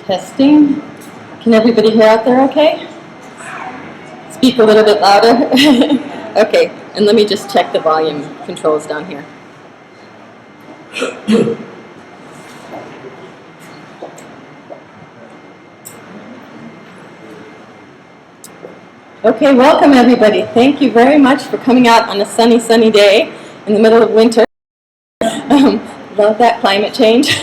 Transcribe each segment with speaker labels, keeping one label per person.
Speaker 1: Testing. Can everybody hear out there okay? Speak a little bit louder. Okay, and let me just check the volume controls down here. Okay, welcome everybody. Thank you very much for coming out on a sunny, sunny day in the middle of winter. Love that climate change.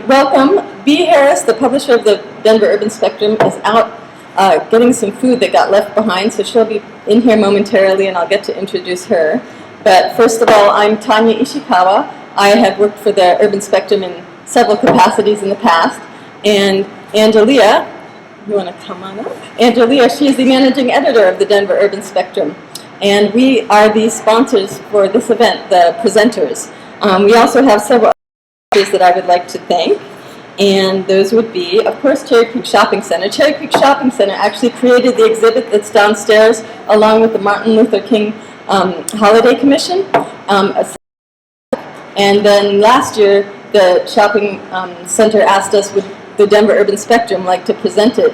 Speaker 1: Welcome. B. Harris, the publisher of the Denver Urban Spectrum, is out getting some food that got left behind, so she'll be in here momentarily and I'll get to introduce her. But first of all, I'm Tanya Ishikawa. I have worked for the Urban Spectrum in several capacities in the past. And Angelia, you want to come on up? Angelia, she is the managing editor of the Denver Urban Spectrum. And we are the sponsors for this event, the presenters. We also have several others that I would like to thank. And those would be, of course, Cherry Creek Shopping Center. Cherry Creek Shopping Center actually created the exhibit that's downstairs along with the Martin Luther King Holiday Commission. And then last year, the shopping center asked us, would the Denver Urban Spectrum like to present it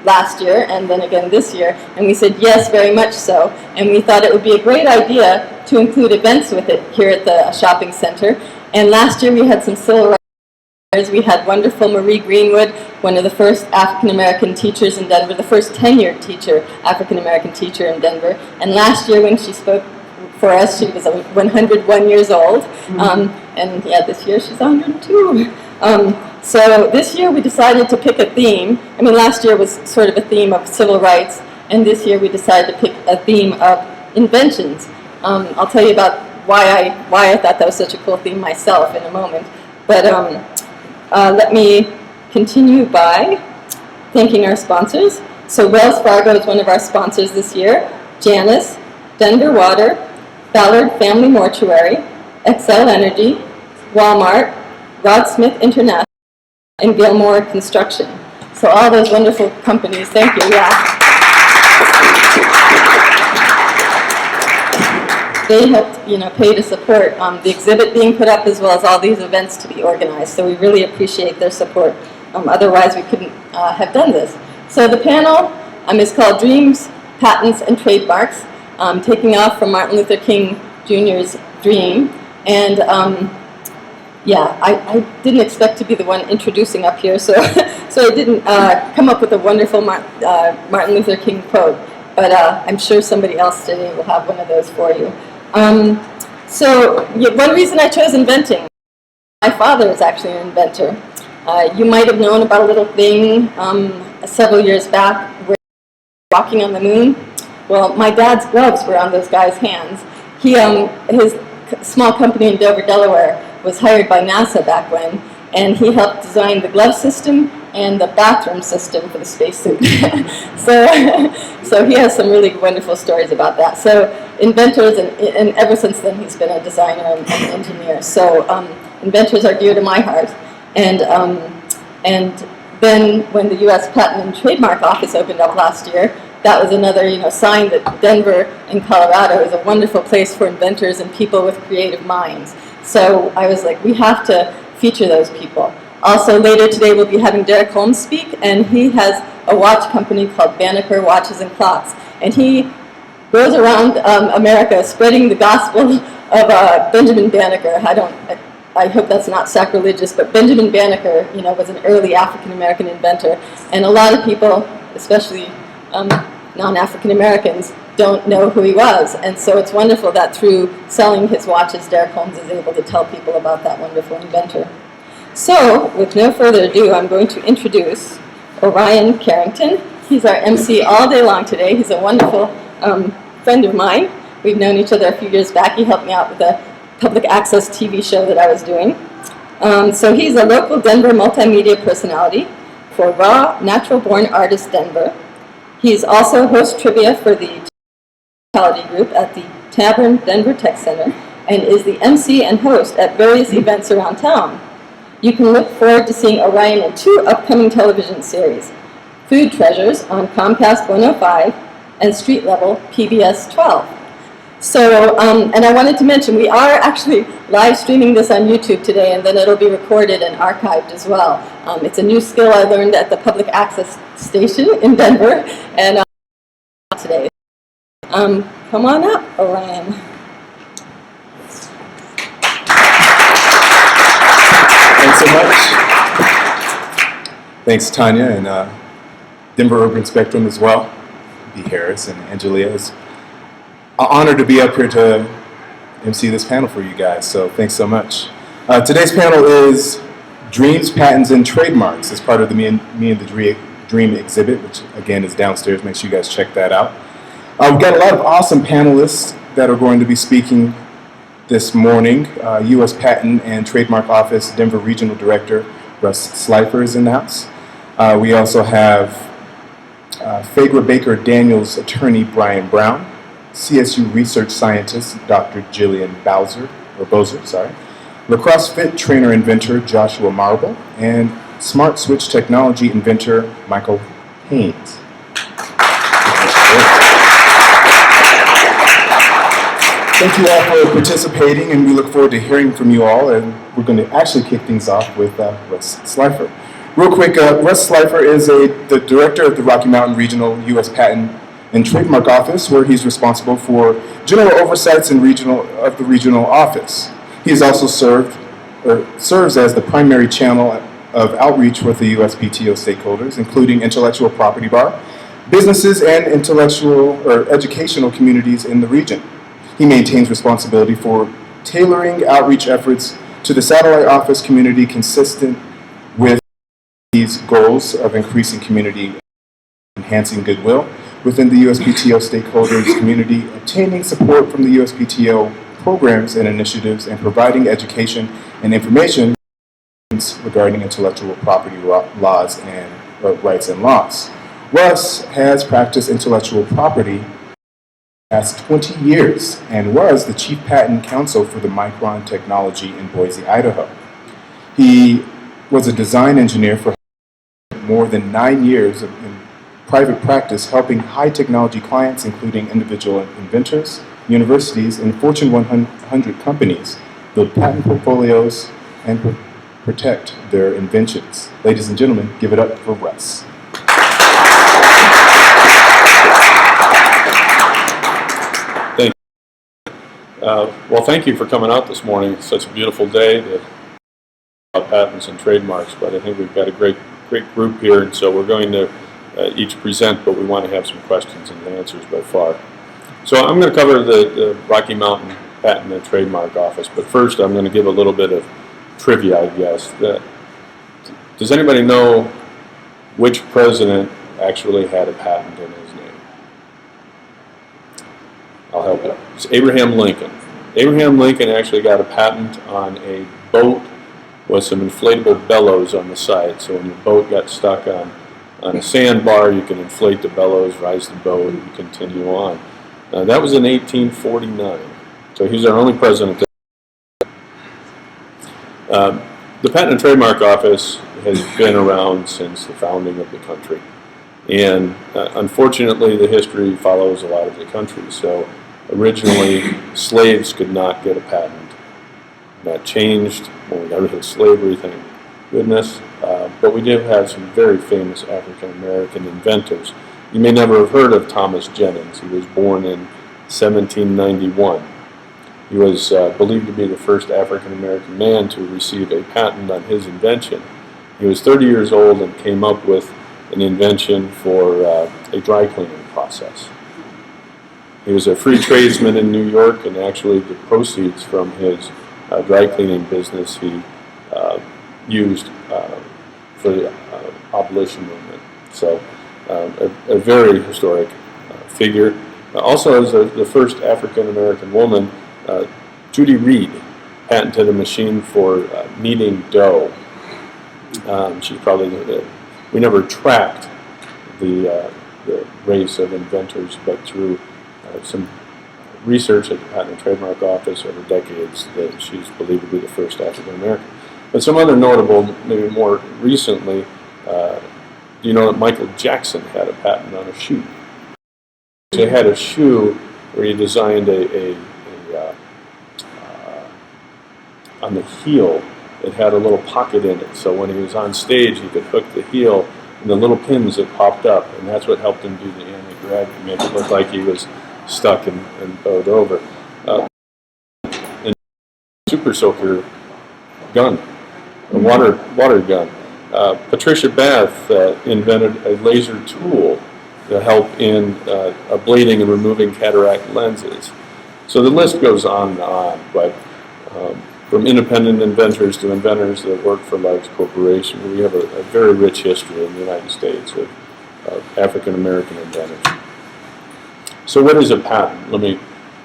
Speaker 1: last year and then again this year? And we said yes, very much so. And we thought it would be a great idea to include events with it here at the shopping center. And last year we had some civil rights. We had wonderful Marie Greenwood, one of the first African-American teachers in Denver, the first tenured teacher, African-American teacher in Denver. And last year when she spoke for us, she was 101 years old. And yeah, this year she's 102. So this year we decided to pick a theme. I mean, last year was sort of a theme of civil rights, and this year we decided to pick a theme of inventions. I'll tell you about why I thought that was such a cool theme myself in a moment. But let me continue by thanking our sponsors. So Wells Fargo is one of our sponsors this year. Janus, Denver Water, Ballard Family Mortuary, Excel Energy, Walmart, Rod Smith International, and Gilmore Construction. So all those wonderful companies, thank you. Yeah. They helped, pay to support the exhibit being put up as well as all these events to be organized. So we really appreciate their support. Otherwise, we couldn't have done this. So the panel is called Dreams, Patents, and Trademarks, taking off from Martin Luther King Jr.'s dream. And yeah, I didn't expect to be the one introducing up here, so I didn't come up with a wonderful Martin Luther King quote. But I'm sure somebody else today will have one of those for you. One reason I chose inventing, my father is actually an inventor. You might have known about a little thing several years back where walking on the moon. Well, my dad's gloves were on those guys' hands. His small company in Dover, Delaware was hired by NASA back when, and he helped design the glove system and the bathroom system for the spacesuit. So he has some really wonderful stories about that. So inventors, and ever since then he's been a designer and an engineer. So inventors are dear to my heart. And then when the U.S. Patent and Trademark Office opened up last year, that was another sign that Denver and Colorado is a wonderful place for inventors and people with creative minds. So I was like, we have to feature those people. Also later today we'll be having Derek Holmes speak, and he has a watch company called Banneker Watches and Clocks. And he goes around America spreading the gospel of Benjamin Banneker. I hope that's not sacrilegious, but Benjamin Banneker, was an early African-American inventor. And a lot of people, especially non-African Americans, don't know who he was. And so it's wonderful that through selling his watches, Derek Holmes is able to tell people about that wonderful inventor. So, with no further ado, I'm going to introduce Orion Carrington. He's our MC all day long today. He's a wonderful friend of mine. We've known each other a few years back. He helped me out with a public access TV show that I was doing. So he's a local Denver multimedia personality for Raw Natural Born Artist Denver. He's also host trivia for the Hospitality Group at the Tavern Denver Tech Center and is the MC and host at various events around town. You can look forward to seeing Orion in 2 upcoming television series, Food Treasures on Comcast 105 and street level PBS 12. So, and I wanted to mention, we are actually live streaming this on YouTube today, and then it'll be recorded and archived as well. It's a new skill I learned at the public access station in Denver, and today. Come on up, Orion.
Speaker 2: Thanks so much. Thanks, Tanya, and Denver Urban Spectrum as well. B. Harris and Angelia. It's an honor to be up here to MC this panel for you guys, so thanks so much. Today's panel is Dreams, Patents, and Trademarks as part of the Me and the Dream exhibit, which again is downstairs. Make sure you guys check that out. We've got a lot of awesome panelists that are going to be speaking this morning. U.S. Patent and Trademark Office Denver Regional Director Russ Slifer is in the house. We also have Phaedra Baker Daniels attorney Brian Brown, CSU research scientist Dr. Jillian Bozer, Lacrosse Fit trainer inventor Joshua Marble, and Smart Switch technology inventor Michael Haynes. Thank you all for participating, and we look forward to hearing from you all. And we're going to actually kick things off with Russ Slifer. Real quick, Russ Slifer is the director of the Rocky Mountain Regional U.S. Patent and Trademark Office, where he's responsible for general oversights of the regional office. He has also serves as the primary channel of outreach with the USPTO stakeholders, including intellectual property bar, businesses, and intellectual or educational communities in the region. He maintains responsibility for tailoring outreach efforts to the satellite office community consistent with these goals of increasing community, enhancing goodwill within the USPTO stakeholders community, obtaining support from the USPTO programs and initiatives, and providing education and information regarding intellectual property laws and rights and laws. Russ has practiced intellectual property past 20 years and was the chief patent counsel for the Micron technology in Boise, Idaho. He was a design engineer for more than 9 years in private practice, helping high technology clients, including individual inventors, universities, and Fortune 100 companies, build patent portfolios and protect their inventions. Ladies and gentlemen, give it up for Russ.
Speaker 3: Well, thank you for coming out this morning. It's such a beautiful day to talk about patents and trademarks, but I think we've got a great group here, and so we're going to each present, but we want to have some questions and answers by far. So I'm going to cover the Rocky Mountain Patent and Trademark Office, but first I'm going to give a little bit of trivia, I guess. Does anybody know which president actually had a patent in his name? I'll help you. It's Abraham Lincoln. Abraham Lincoln actually got a patent on a boat with some inflatable bellows on the side. So when your boat got stuck on a sandbar, you can inflate the bellows, rise the boat, and continue on. That was in 1849. So he's our only president. The Patent and Trademark Office has been around since the founding of the country. And unfortunately, the history follows a lot of the country. So originally, slaves could not get a patent. That changed when we got rid of slavery, thank goodness. But we did have some very famous African-American inventors. You may never have heard of Thomas Jennings. He was born in 1791. He was believed to be the first African-American man to receive a patent on his invention. He was 30 years old and came up with an invention for a dry cleaning process. He was a free tradesman in New York, and actually the proceeds from his dry cleaning business he used for the abolition movement. So a very historic figure. Also, as the first African-American woman, Judy Reed patented a machine for kneading dough. She's probably we never tracked the race of inventors, but through some research at the Patent and Trademark Office over decades, that she's believed to be the first African American. But some other notable, maybe more recently, do you know that Michael Jackson had a patent on a shoe? He had a shoe where he designed on the heel, it had a little pocket in it. So when he was on stage, he could hook the heel and the little pins that popped up, and that's what helped him do the anti-gravity, make it look like he was stuck and bowed over. And Super Soaker gun, a water gun. Patricia Bath invented a laser tool to help in ablating and removing cataract lenses. So the list goes on and on, but from independent inventors to inventors that work for large corporations, we have a very rich history in the United States of African American inventors. So what is a patent? Let me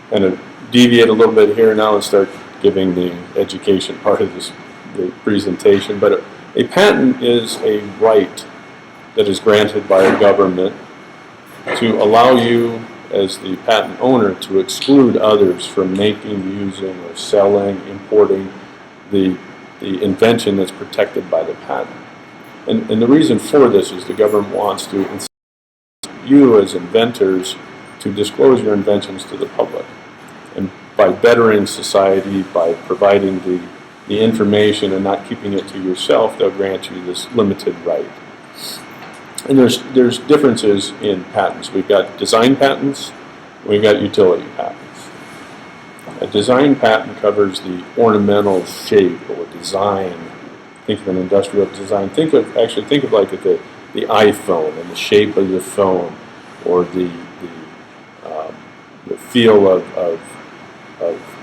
Speaker 3: kind of deviate a little bit here now and start giving the education part of the presentation. But a patent is a right that is granted by a government to allow you as the patent owner to exclude others from making, using, or selling, importing the invention that's protected by the patent. And the reason for this is the government wants to incent you as inventors to disclose your inventions to the public. And by bettering society, by providing the information and not keeping it to yourself, they'll grant you this limited right. And there's differences in patents. We've got design patents, we've got utility patents. A design patent covers the ornamental shape or design. Think of an industrial design. Think of like the iPhone and the shape of the phone, or the feel of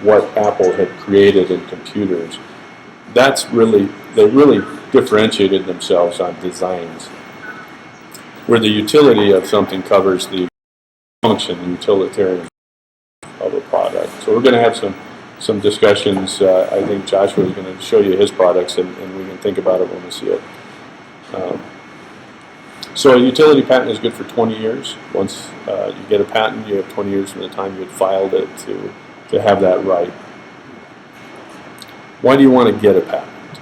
Speaker 3: what Apple had created in computers. They really differentiated themselves on designs, where the utility of something covers the function, the utilitarian of a product. So we're going to have some discussions. I think Joshua is going to show you his products, and we can think about it when we see it. So a utility patent is good for 20 years. Once you get a patent, you have 20 years from the time you had filed it to have that right. Why do you want to get a patent?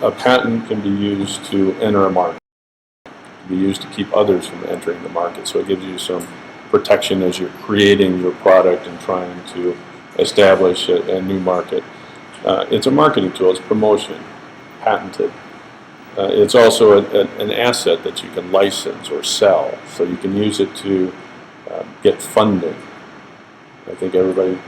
Speaker 3: A patent can be used to enter a market. Be used to keep others from entering the market. So it gives you some protection as you're creating your product and trying to establish a new market. It's a marketing tool. It's promotion, patented. It's also an asset that you can license or sell. So you can use it to get funding. I think everybody,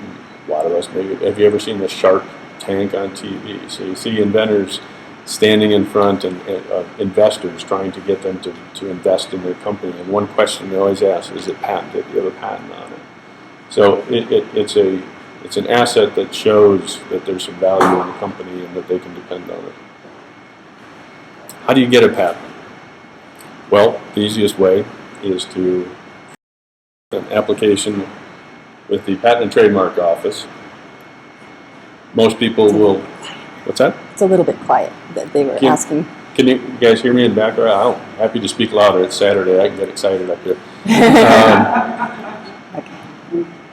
Speaker 3: a lot of us maybe, have you ever seen the Shark Tank on TV? So you see inventors standing in front of investors trying to get them to invest in their company. And one question they always ask, is it patented? Do you have a patent on it? So it's an asset that shows that there's some value in the company and that they can depend on it. How do you get a patent? Well, the easiest way is to an application with the Patent and Trademark Office. Most people will... What's that?
Speaker 1: It's a little bit quiet that they were asking.
Speaker 3: Can you guys hear me in the background? I'm happy to speak louder. It's Saturday. I can get excited up here.
Speaker 1: Okay.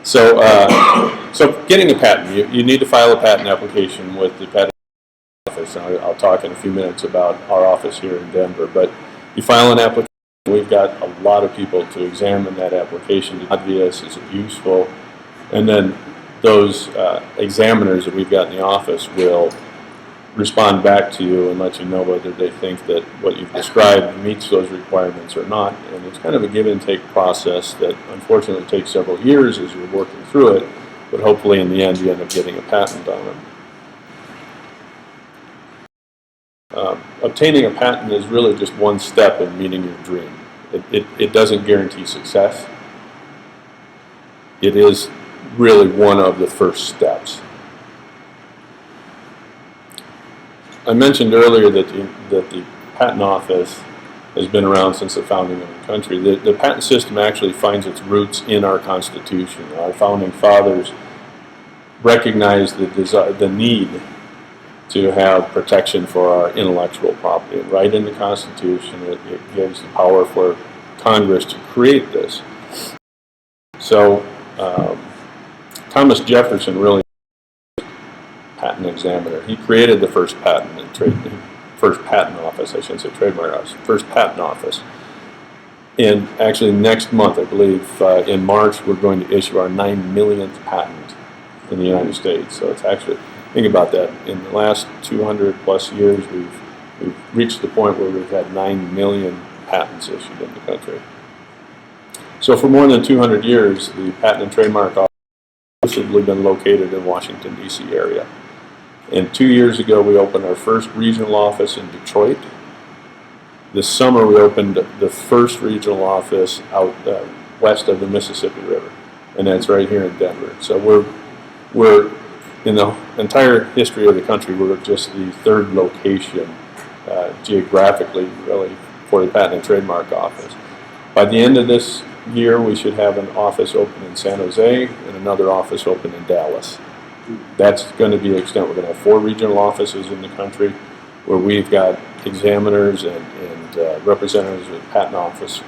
Speaker 3: So getting a patent, you need to file a patent application with the Patent Office. I'll talk in a few minutes about our office here in Denver. But you file an application. We've got a lot of people to examine that application. Is it obvious? Is it useful? And then those examiners that we've got in the office will respond back to you and let you know whether they think that what you've described meets those requirements or not. And it's kind of a give and take process that unfortunately takes several years as you're working through it, but hopefully in the end you end up getting a patent on it. Obtaining a patent is really just one step in meeting your dream. It doesn't guarantee success. It is really one of the first steps. I mentioned earlier that the Patent Office has been around since the founding of the country. The patent system actually finds its roots in our Constitution. Our founding fathers recognized the need to have protection for our intellectual property. And right in the Constitution, it gives the power for Congress to create this. So Thomas Jefferson really was a patent examiner. He created the first first patent office, I shouldn't say trademark office, first patent office. And actually next month, I believe, in March, we're going to issue our 9 millionth patent in the United States. So it's actually, think about that, in the last 200 plus years, we've reached the point where we've had 9 million patents issued in the country. So for more than 200 years, the Patent and Trademark Office has exclusively been located in Washington, D.C. area. And 2 years ago, we opened our first regional office in Detroit. This summer, we opened the first regional office out west of the Mississippi River, and that's right here in Denver. So we're in the entire history of the country, we're just the third location geographically, really, for the Patent and Trademark Office. By the end of this year, we should have an office open in San Jose and another office open in Dallas. That's going to be the extent. We're going to have 4 regional offices in the country where we've got examiners and representatives of the patent office.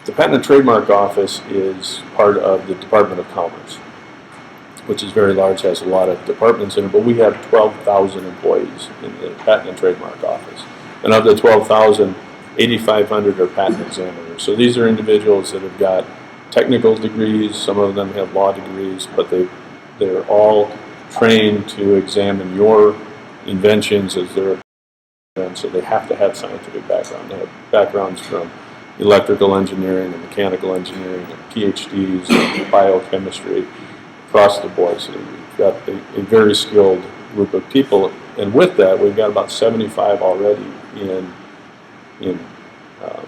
Speaker 3: The Patent and Trademark Office is part of the Department of Commerce, which is very large, has a lot of departments in it, but we have 12,000 employees in the Patent and Trademark Office. And of the 12,000, 8,500 are patent examiners. So these are individuals that have got technical degrees, some of them have law degrees, but they're all trained to examine your inventions as they're done, so they have to have scientific background. They have backgrounds from electrical engineering and mechanical engineering and PhDs in biochemistry across the board. So we've got a very skilled group of people, and with that, we've got about 75 already in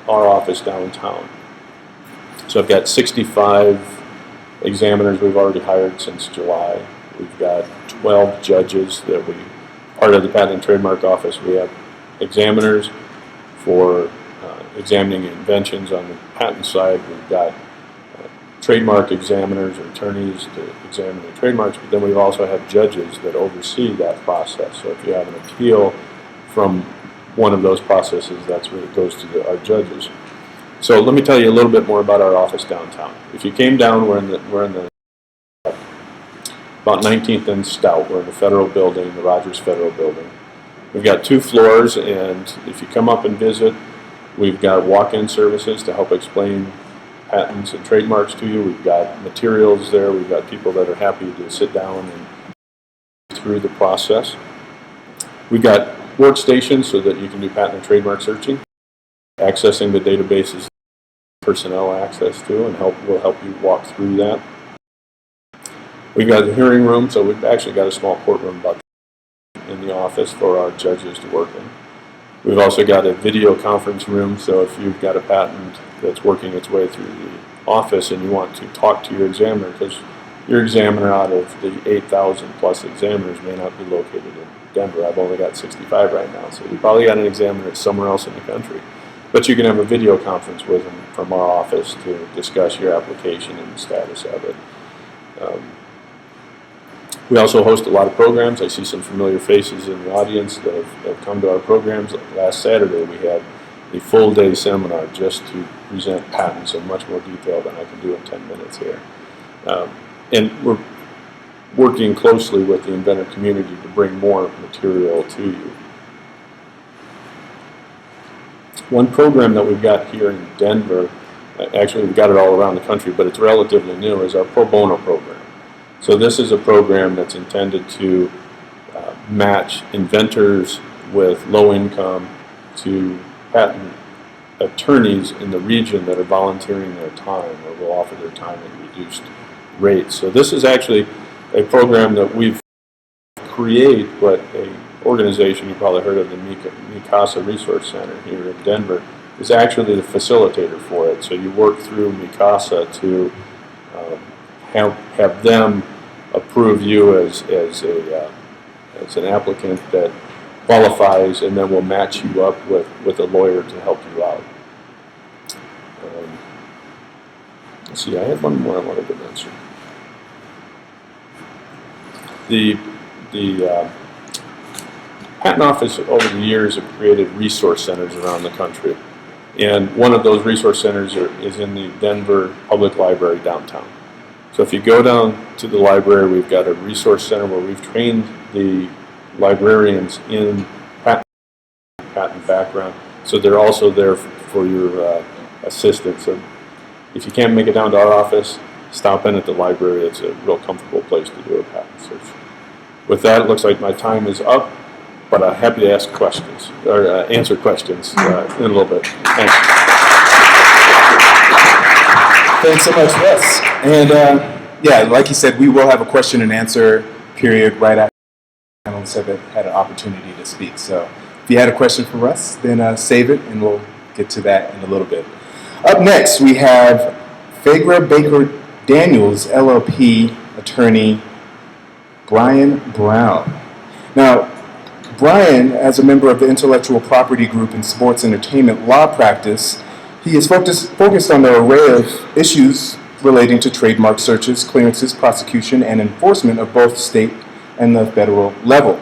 Speaker 3: our office downtown. So I've got 65 examiners we've already hired since July. We've got 12 judges that part of the Patent and Trademark Office. We have examiners for examining inventions on the patent side. We've got trademark examiners or attorneys to examine the trademarks, but then we also have judges that oversee that process. So if you have an appeal from one of those processes, that's where it goes to our judges. So let me tell you a little bit more about our office downtown. If you came down, we're in the about 19th and Stout. We're in the Federal Building, the Rogers Federal Building. We've got 2 floors, and if you come up and visit, we've got walk-in services to help explain patents and trademarks to you. We've got materials there. We've got people that are happy to sit down and through the process. We've got workstations so that you can do patent and trademark searching, accessing the databases personnel access to, and we'll help you walk through that. We've got the hearing room, so we've actually got a small courtroom in the office for our judges to work in. We've also got a video conference room, so if you've got a patent that's working its way through the office and you want to talk to your examiner, because your examiner out of the 8,000 plus examiners may not be located in Denver. I've only got 65 right now, so you probably got an examiner somewhere else in the country. But you can have a video conference with them from our office to discuss your application and the status of it. We also host a lot of programs. I see some familiar faces in the audience that have come to our programs. Like last Saturday, we had a full-day seminar just to present patents in much more detail than I can do in 10 minutes here. And we're working closely with the inventor community to bring more material to you. One program that we've got here in Denver, actually we've got it all around the country, but it's relatively new, is our pro bono program. So this is a program that's intended to match inventors with low income to patent attorneys in the region that are volunteering their time or will offer their time at reduced rates. So this is actually a program that we've created, but an organization you probably heard of, the Mikasa Resource Center here in Denver, is actually the facilitator for it. So you work through Mikasa to have them approve you as an applicant that qualifies, and then we'll match you up with a lawyer to help you out. Let's see, I had one more I wanted to mention. The Patent Office over the years have created resource centers around the country, and one of those resource centers is in the Denver Public Library downtown. So if you go down to the library, we've got a resource center where we've trained the librarians in background. So they're also there for your assistance. So if you can't make it down to our office, stop in at the library. It's a real comfortable place to do a patent search. With that, it looks like my time is up, but I'm happy to ask questions or answer questions in a little bit. Thanks.
Speaker 2: Thanks so much, Russ. And yeah, like you said, we will have a question and answer period right after the panelists have had an opportunity to speak. So if you had a question for Russ, then save it, and we'll get to that in a little bit. Up next, we have Fagra Baker Daniels, LLP attorney Brian Brown. Now, Brian, as a member of the intellectual property group in sports entertainment law practice, he is focused on the array of issues relating to trademark searches, clearances, prosecution, and enforcement of both state and the federal level.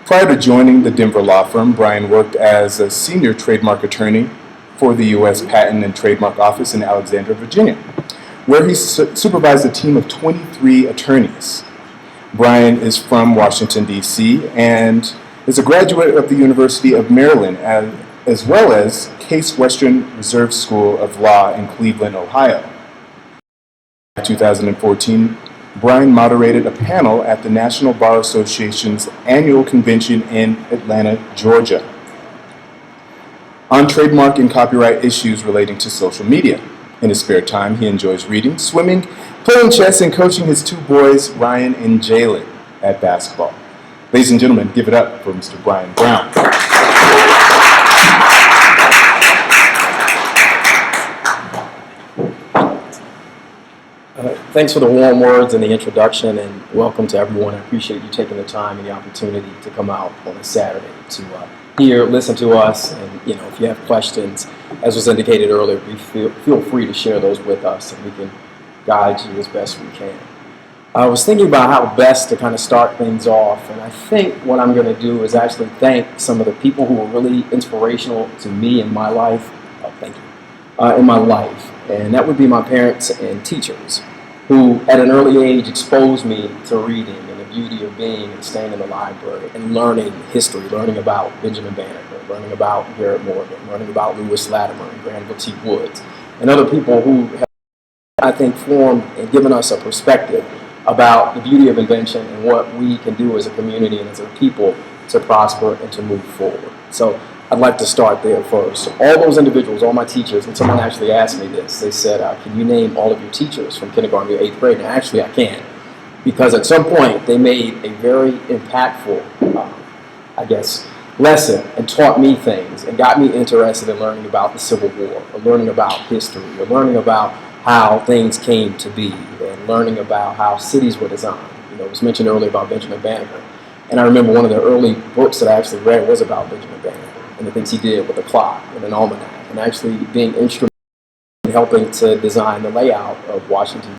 Speaker 2: Prior to joining the Denver law firm, Brian worked as a senior trademark attorney for the U.S. Patent and Trademark Office in Alexandria, Virginia, where he supervised a team of 23 attorneys. Brian is from Washington, D.C., and is a graduate of the University of Maryland, as well as Case Western Reserve School of Law in Cleveland, Ohio. In 2014, Brian moderated a panel at the National Bar Association's annual convention in Atlanta, Georgia, on trademark and copyright issues relating to social media. In his spare time, he enjoys reading, swimming, playing chess, and coaching his two boys, Ryan and Jalen, at basketball. Ladies and gentlemen, give it up for Mr. Brian Brown.
Speaker 4: Thanks for the warm words and the introduction, and welcome to everyone. I appreciate you taking the time and the opportunity to come out on a Saturday to hear, listen to us, and if you have questions, as was indicated earlier, feel free to share those with us, and we can guide you as best we can. I was thinking about how best to kind of start things off, and I think what I'm going to do is actually thank some of the people who were really inspirational to me in my life. In my life, and that would be my parents and teachers, who at an early age exposed me to reading and the beauty of being and staying in the library and learning history, learning about Benjamin Banneker, learning about Garrett Morgan, learning about Lewis Latimer and Granville T. Woods, and other people who have, I think, formed and given us a perspective about the beauty of invention and what we can do as a community and as a people to prosper and to move forward. So I'd like to start there first. All those individuals, all my teachers, and someone actually asked me this, they said, can you name all of your teachers from kindergarten to 8th grade? And actually I can, because at some point they made a very impactful, lesson and taught me things and got me interested in learning about the Civil War, or learning about history, or learning about how things came to be, and learning about how cities were designed. It was mentioned earlier about Benjamin Banneker. And I remember one of the early books that I actually read was about Benjamin Banneker and the things he did with a clock and an almanac, and actually being instrumental in helping to design the layout of Washington,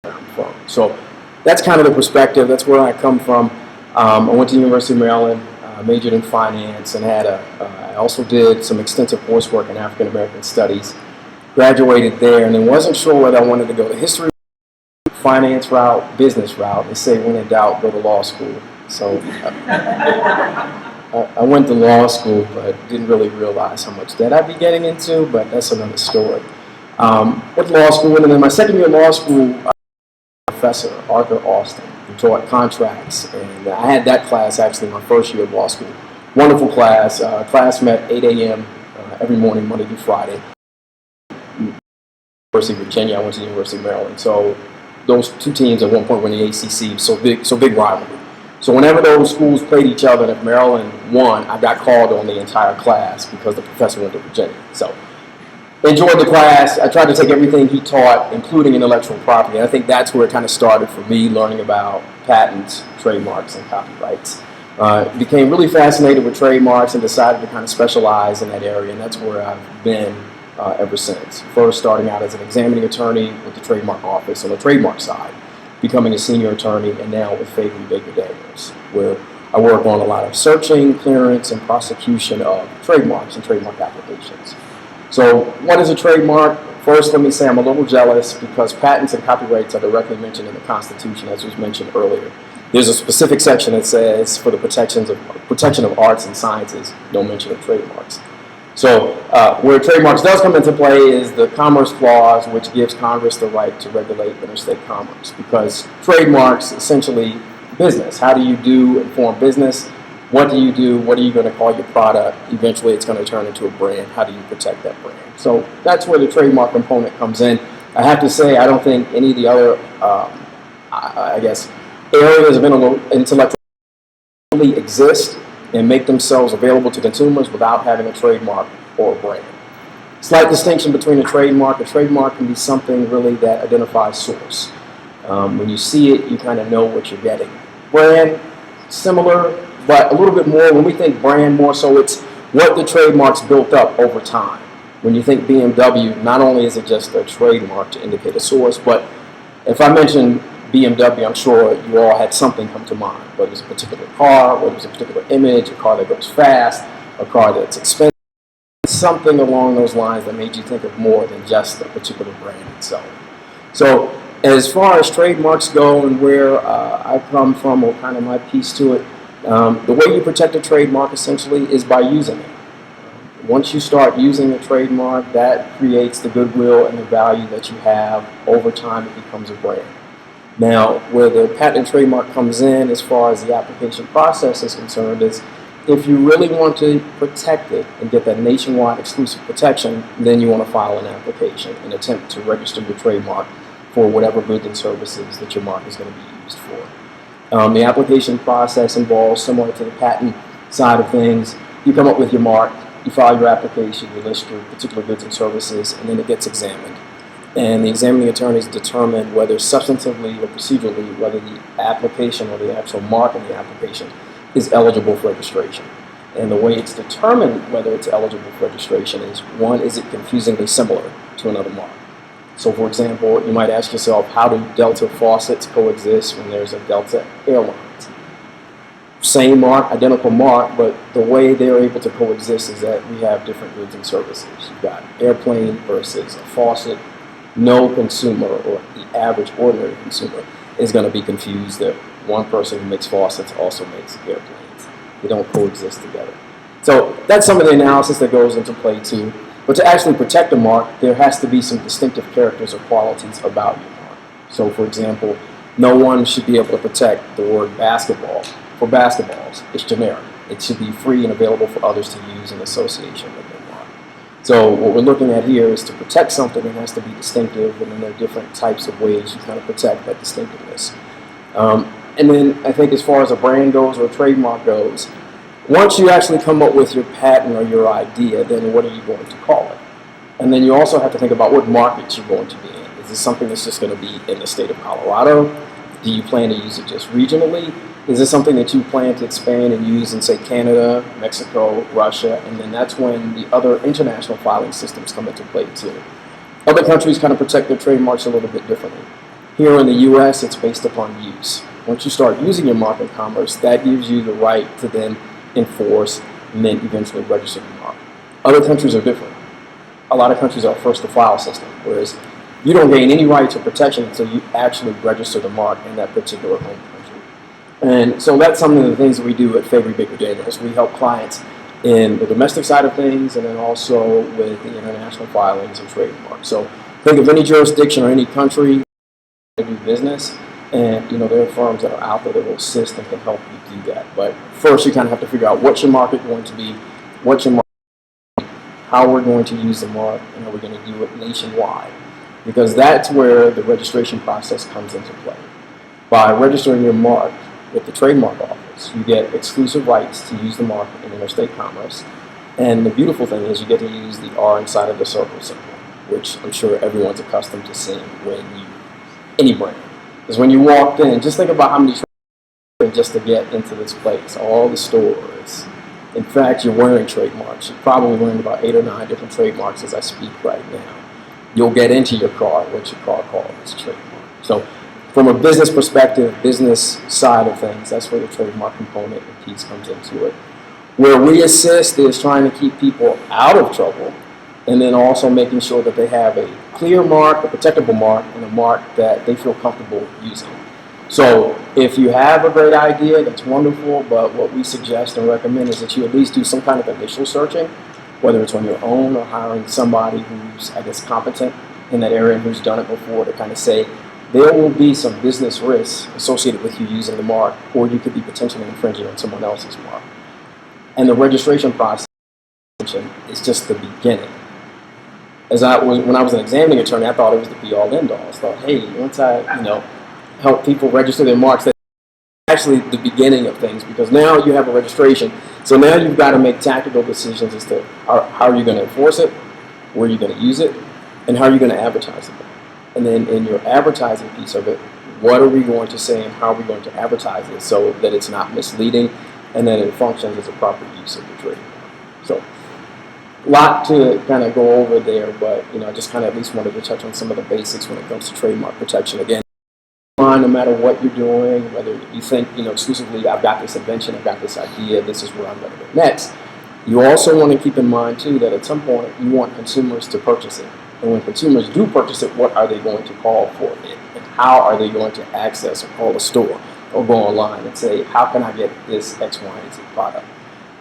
Speaker 4: where I'm from. So that's kind of the perspective. That's where I come from. I went to the University of Maryland, majored in finance, and I also did some extensive coursework in African American studies. Graduated there, and then wasn't sure whether I wanted to go the history, finance route, business route. They say when in doubt, go to law school. So I went to law school, but didn't really realize how much debt I'd be getting into, but that's another story. Went to law school, and then my second year of law school, Professor Arthur Austin, who taught contracts, and I had that class actually my first year of law school. Wonderful class. Class met 8 a.m. Every morning, Monday through Friday. University of Virginia, I went to the University of Maryland. So those two teams at one point were in the ACC, so big rivalry. So whenever those schools played each other, and if Maryland won, I got called on the entire class because the professor went to Virginia. So enjoyed the class. I tried to take everything he taught, including intellectual property. And I think that's where it kind of started for me, learning about patents, trademarks, and copyrights. Became really fascinated with trademarks and decided to kind of specialize in that area, and that's where I've been ever since. First starting out as an examining attorney with the Trademark Office on the trademark side, becoming a senior attorney, and now with Fagra Baker Daniels, where I work on a lot of searching, clearance, and prosecution of trademarks and trademark applications. So what is a trademark? First, let me say I'm a little jealous because patents and copyrights are directly mentioned in the Constitution, as was mentioned earlier. There's a specific section that says for the protection of arts and sciences, no mention of trademarks. So where trademarks does come into play is the Commerce Clause, which gives Congress the right to regulate interstate commerce, because trademarks essentially business. How do you do informed business? What do you do? What are you going to call your product? Eventually, it's going to turn into a brand. How do you protect that brand? So that's where the trademark component comes in. I have to say, I don't think any of the other, areas of intellectual property exist and make themselves available to consumers without having a trademark or a brand. Slight distinction between a trademark. A trademark can be something really that identifies source. When you see it, you kind of know what you're getting. Brand, similar, but a little bit more. When we think brand, more so it's what the trademark's built up over time. When you think BMW, not only is it just a trademark to indicate a source, but if I mention BMW, I'm sure you all had something come to mind, whether it's a particular car, whether it's a particular image, a car that goes fast, a car that's expensive, something along those lines that made you think of more than just a particular brand itself. So as far as trademarks go and where I come from, or kind of my piece to it, the way you protect a trademark essentially is by using it. Once you start using a trademark, that creates the goodwill and the value that you have. Over time, it becomes a brand. Now, where the patent and trademark comes in as far as the application process is concerned is if you really want to protect it and get that nationwide exclusive protection, then you want to file an application and attempt to register your trademark for whatever goods and services that your mark is going to be used for. The application process involves, similar to the patent side of things, you come up with your mark, you file your application, you list your particular goods and services, and then it gets examined. And the examining attorneys determine whether substantively or procedurally, whether the application or the actual mark in the application is eligible for registration. And the way it's determined whether it's eligible for registration is, one, is it confusingly similar to another mark? So for example, you might ask yourself, how do Delta faucets coexist when there's a Delta Airlines? Same mark, identical mark, but the way they're able to coexist is that we have different goods and services. You've got airplane versus a faucet. No consumer, or the average ordinary consumer, is going to be confused that one person who makes faucets also makes airplanes. They don't coexist together. So that's some of the analysis that goes into play too. But to actually protect a mark, there has to be some distinctive characters or qualities about your mark. So for example, no one should be able to protect the word basketball for basketballs. It's generic. It should be free and available for others to use in association with their mark. So what we're looking at here is to protect something, it has to be distinctive, and then there are different types of ways you kind of protect that distinctiveness. And then I think as far as a brand goes or a trademark goes, once you actually come up with your patent or your idea, then what are you going to call it? And then you also have to think about what markets you're going to be in. Is this something that's just going to be in the state of Colorado? Do you plan to use it just regionally? Is this something that you plan to expand and use in, say, Canada, Mexico, Russia? And then that's when the other international filing systems come into play too. Other countries kind of protect their trademarks a little bit differently. Here in the US, it's based upon use. Once you start using your mark in commerce, that gives you the right to then enforce and then eventually register the mark. Other countries are different. A lot of countries are a first to file system, whereas you don't gain any rights or protection until you actually register the mark in that particular home country. And so that's some of the things that we do at Fabory Baker Daniels. We help clients in the domestic side of things and then also with the international filings and trademarks. So think of any jurisdiction or any country to do business, and there are firms that are out there that will assist and can help you do that. But first, you kind of have to figure out what's your market going to be, what's your market, how we're going to use the mark, and how we're going to do it nationwide. Because that's where the registration process comes into play. By registering your mark with the Trademark Office, you get exclusive rights to use the mark in interstate commerce. And the beautiful thing is you get to use the R inside of the circle symbol, which I'm sure everyone's accustomed to seeing when you, any brand. Because when you walked in, just think about how many just to get into this place, all the stores. In fact, you're wearing trademarks. You're probably wearing about 8 or 9 different trademarks as I speak right now. You'll get into your car, what your car calls is trademark. So from a business perspective, business side of things, that's where the trademark component and piece comes into it. Where we assist is trying to keep people out of trouble and then also making sure that they have a clear mark, a protectable mark, and a mark that they feel comfortable using. So if you have a great idea, that's wonderful, but what we suggest and recommend is that you at least do some kind of initial searching, whether it's on your own or hiring somebody who's, I guess, competent in that area and who's done it before, to kind of say, there will be some business risks associated with you using the mark, or you could be potentially infringing on someone else's mark. And the registration process is just the beginning. When I was an examining attorney, I thought it was the be-all, end-all. I thought, hey, once I, help people register their marks, that's actually the beginning of things, because now you have a registration. So now you've got to make tactical decisions as to how are you going to enforce it, where are you going to use it, and how are you going to advertise it. And then in your advertising piece of it, what are we going to say and how are we going to advertise it so that it's not misleading and that it functions as a proper use of the trademark. So a lot to kind of go over there, but I just kind of at least wanted to touch on some of the basics when it comes to trademark protection. Again, no matter what you're doing, whether you think exclusively I've got this invention, I've got this idea, this is where I'm going to go next. You also want to keep in mind too that at some point you want consumers to purchase it. And when consumers do purchase it, what are they going to call for it? And how are they going to access or call a store or go online and say, how can I get this X, Y, and Z product?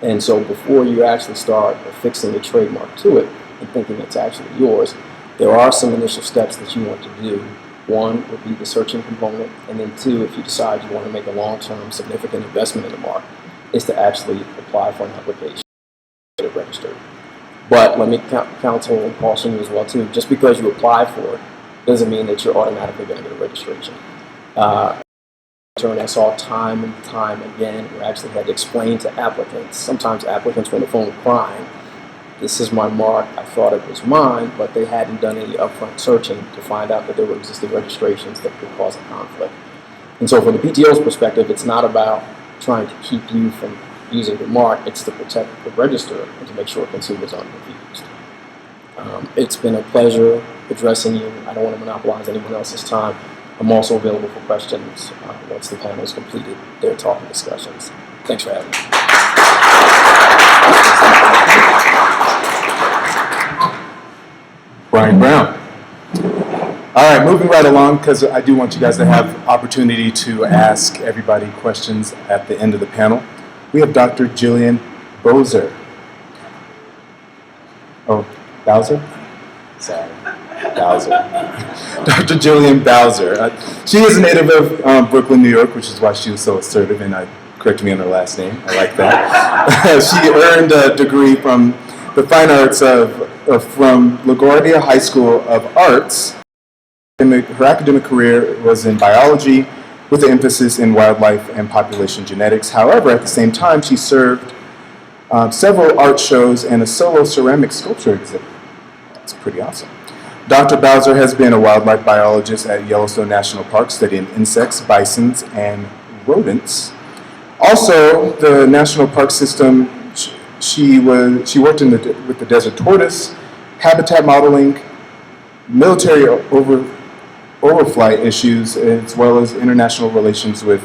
Speaker 4: And so before you actually start affixing a trademark to it and thinking it's actually yours, there are some initial steps that you want to do. One would be the searching component, and then two, if you decide you want to make a long-term significant investment in the mark, is to actually apply for an application to get it registered. But let me counsel and caution you as well too. Just because you apply for it doesn't mean that you're automatically going to get a registration. I saw time and time again where I actually had to explain to applicants. Sometimes applicants were on the phone crying. This is my mark. I thought it was mine, but they hadn't done any upfront searching to find out that there were existing registrations that could cause a conflict. And so, from the PTO's perspective, it's not about trying to keep you from using the mark, it's to protect the register and to make sure consumers aren't confused. It's been a pleasure addressing you. I don't want to monopolize anyone else's time. I'm also available for questions once the panel has completed their talk and discussions. Thanks for having me.
Speaker 2: Brian Brown. All right, moving right along, because I do want you guys to have opportunity to ask everybody questions at the end of the panel. We have Dr. Jillian Bowser. Oh, Bowser? Sorry, Bowser. Dr. Jillian Bowser. She is a native of Brooklyn, New York, which is why she was so assertive and corrected me on her last name. I like that. She earned a degree from the Fine Arts from LaGuardia High School of Arts. Her academic career was in biology, with an emphasis in wildlife and population genetics. However, at the same time, she served several art shows and a solo ceramic sculpture exhibit. That's pretty awesome. Dr. Bowser has been a wildlife biologist at Yellowstone National Park, studying insects, bisons, and rodents. Also, the national park system, she worked with the desert tortoise, habitat modeling, military overflight issues, as well as international relations with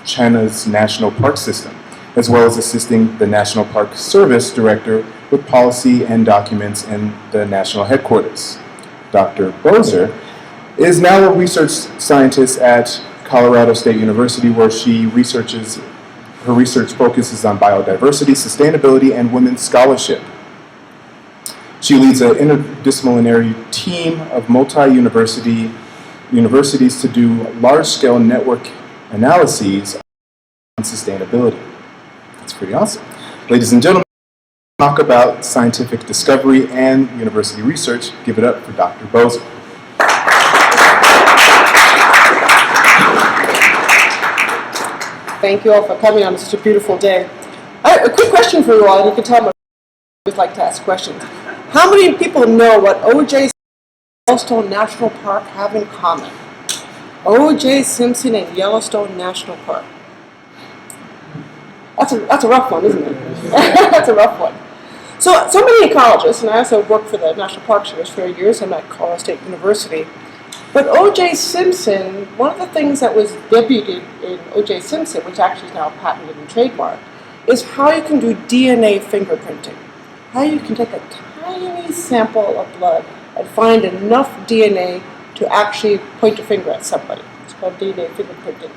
Speaker 2: China's national park system, as well as assisting the National Park Service Director with policy and documents in the national headquarters. Dr. Bowser is now a research scientist at Colorado State University, where her research focuses on biodiversity, sustainability, and women's scholarship. She leads an interdisciplinary team of universities to do large-scale network analyses on sustainability. That's pretty awesome. Ladies and gentlemen, talk about scientific discovery and university research. Give it up for Dr. Bowser.
Speaker 5: Thank you all for coming on such a beautiful day. A quick question for you all, and you can tell me if you would like to ask questions. How many people know what O.J. and Yellowstone National Park have in common? O.J. Simpson and Yellowstone National Park. That's a rough one, isn't it? That's a rough one. So many ecologists, and I also worked for the National Park Service for years. I'm at Colorado State University. But O.J. Simpson, one of the things that was debuted in O.J. Simpson, which actually is now patented and trademarked, is how you can do DNA fingerprinting. How you can take a tiny sample of blood and find enough DNA to actually point your finger at somebody. It's called DNA fingerprinting.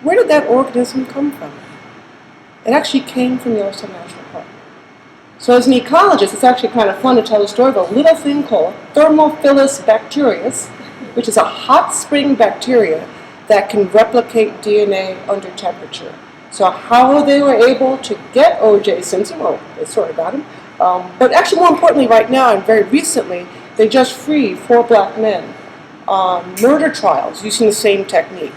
Speaker 5: Where did that organism come from? It actually came from Yellowstone National Park. So as an ecologist, it's actually kind of fun to tell the story of a little thing called Thermophilus bacterius, which is a hot spring bacteria that can replicate DNA under temperature. So how they were able to get O.J. Simpson, well, they sort of got him, but actually more importantly right now and very recently, they just freed 4 black men on murder trials using the same technique.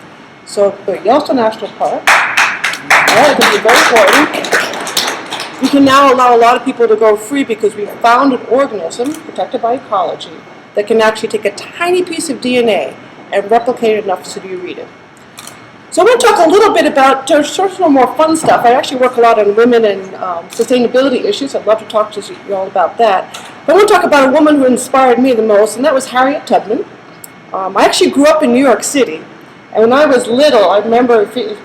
Speaker 5: So the Yellowstone National Park, it can be very important. We can now allow a lot of people to go free because we found an organism protected by ecology that can actually take a tiny piece of DNA and replicate it enough so you read it. So I'm going to talk a little bit about sort of more fun stuff. I actually work a lot on women and sustainability issues. I'd love to talk to you all about that. But I want to talk about a woman who inspired me the most, and that was Harriet Tubman. I actually grew up in New York City. And when I was little, I remember, if you're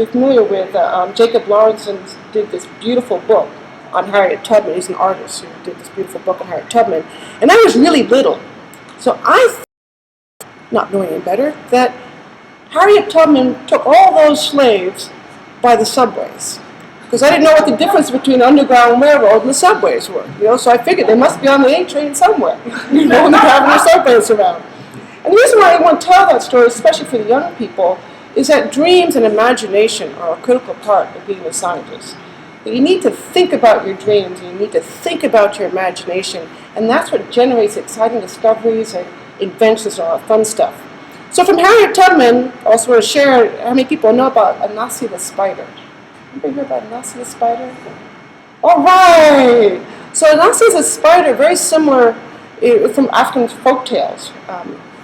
Speaker 5: familiar with Jacob Lawrence did this beautiful book on Harriet Tubman. He's an artist who did this beautiful book on Harriet Tubman. And I was really little. So I thought, not knowing any better, that Harriet Tubman took all those slaves by the subways. Because I didn't know what the difference between the Underground Railroad and the subways were. So I figured they must be on the A train somewhere, when they're having the subways around. And the reason why I want to tell that story, especially for the young people, is that dreams and imagination are a critical part of being a scientist. You need to think about your dreams, and you need to think about your imagination, and that's what generates exciting discoveries and inventions and all that fun stuff. So from Harriet Tubman, I also want to share how many people know about Anansi the spider. Anybody hear about Anansi the spider? All right! So Anansi is a spider, very similar from African folk tales,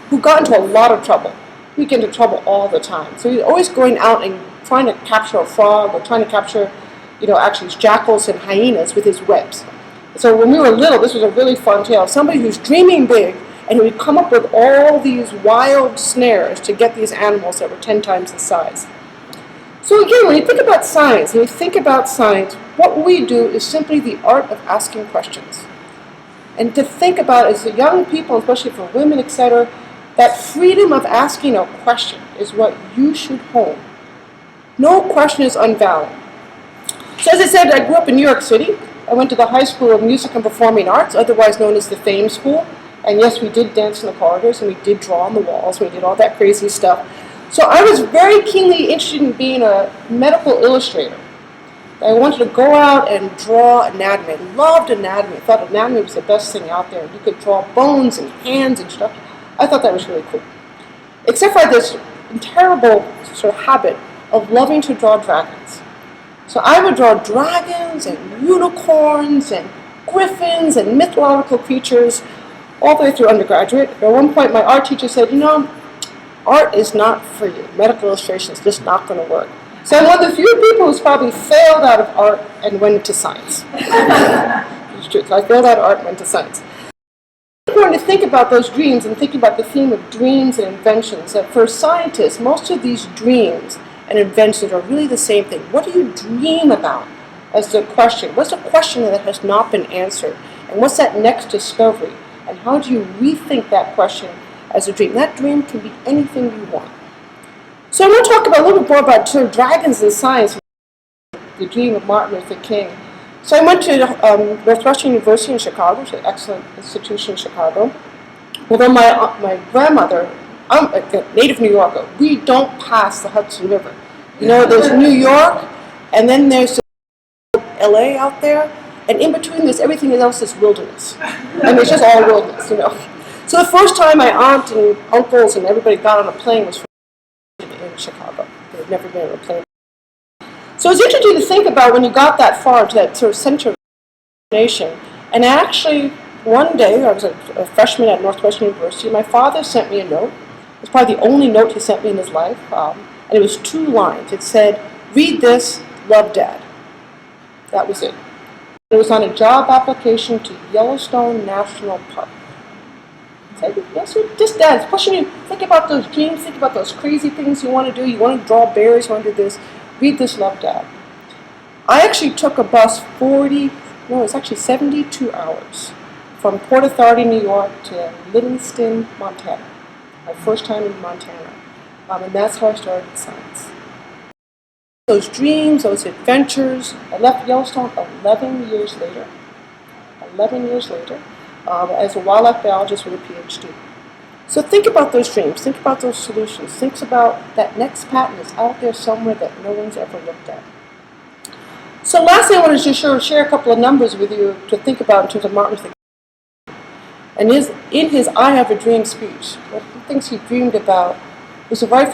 Speaker 5: who got into a lot of trouble. He get into trouble all the time. So he's always going out and trying to capture a frog or trying to capture, actually jackals and hyenas with his webs. So when we were little, this was a really fun tale. Somebody who's dreaming big and who would come up with all these wild snares to get these animals that were 10 times the size. So again, when you think about science, what we do is simply the art of asking questions. And to think about, as the young people, especially for women, etc., that freedom of asking a question is what you should hone. No question is unvalid. So as I said, I grew up in New York City. I went to the High School of Music and Performing Arts, otherwise known as the Fame School. And yes, we did dance in the corridors, and we did draw on the walls, and we did all that crazy stuff. So I was very keenly interested in being a medical illustrator. I wanted to go out and draw anatomy. I loved anatomy. I thought anatomy was the best thing out there. You could draw bones and hands and stuff. I thought that was really cool. Except for I had this terrible sort of habit of loving to draw dragons. So I would draw dragons and unicorns and griffins and mythological creatures all the way through undergraduate. At one point, my art teacher said, art is not for you. Medical illustration is just not going to work. So I'm one of the few people who's probably failed out of art and went into science. It's true. So I failed out of art and went to science. It's important to think about those dreams and think about the theme of dreams and inventions. That for scientists, most of these dreams and inventions are really the same thing. What do you dream about as the question? What's the question that has not been answered? And what's that next discovery? And how do you rethink that question as a dream? That dream can be anything you want. So I'm going to talk about a little bit more about sort of dragons in science, the dream of Martin Luther King. So I went to Northwestern University in Chicago, which is an excellent institution in Chicago. Although my grandmother, I'm a native New Yorker, we don't pass the Hudson River. There's New York, and then there's LA out there, and in between there's everything else is wilderness. It's just all wilderness, So the first time my aunt and uncles and everybody got on a plane was in Chicago. They'd never been on a plane. So it's interesting to think about when you got that far to that sort of center of the nation. And actually, one day, I was a freshman at Northwestern University, my father sent me a note. It was probably the only note he sent me in his life. And it was 2 lines. It said, "Read this, love Dad." That was it. It was on a job application to Yellowstone National Park. Yes, just Dad, it's pushing you. Think about those dreams, think about those crazy things you want to do. You want to draw bears, you want to do this. Read this, love Dad. I actually took a bus 72 hours from Port Authority, New York to Livingston, Montana. My first time in Montana. And that's how I started in science. Those dreams, those adventures. I left Yellowstone 11 years later. 11 years later, as a wildlife biologist with a PhD. So think about those dreams. Think about those solutions. Think about that next patent that's out there somewhere that no one's ever looked at. So lastly, I wanted to share a couple of numbers with you to think about in terms of Martin Luther King. And in his I Have a Dream speech, one of the things he dreamed about was the right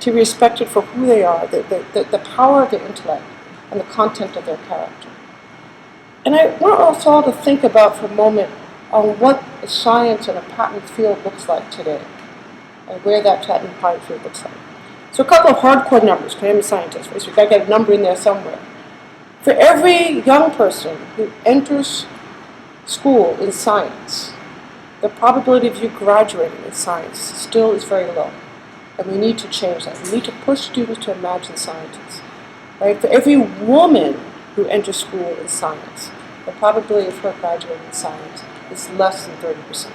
Speaker 5: to be respected for who they are, the power of their intellect, and the content of their character. And I want us all to think about for a moment on what the science and a patent field looks like today, and where that patent field looks like. So a couple of hardcore numbers, because I'm a scientist, right? So you've got to get a number in there somewhere. For every young person who enters school in science, the probability of you graduating in science still is very low. And we need to change that. We need to push students to imagine scientists. Right? For every woman who enters school in science, the probability of her graduating in science is less than 30%.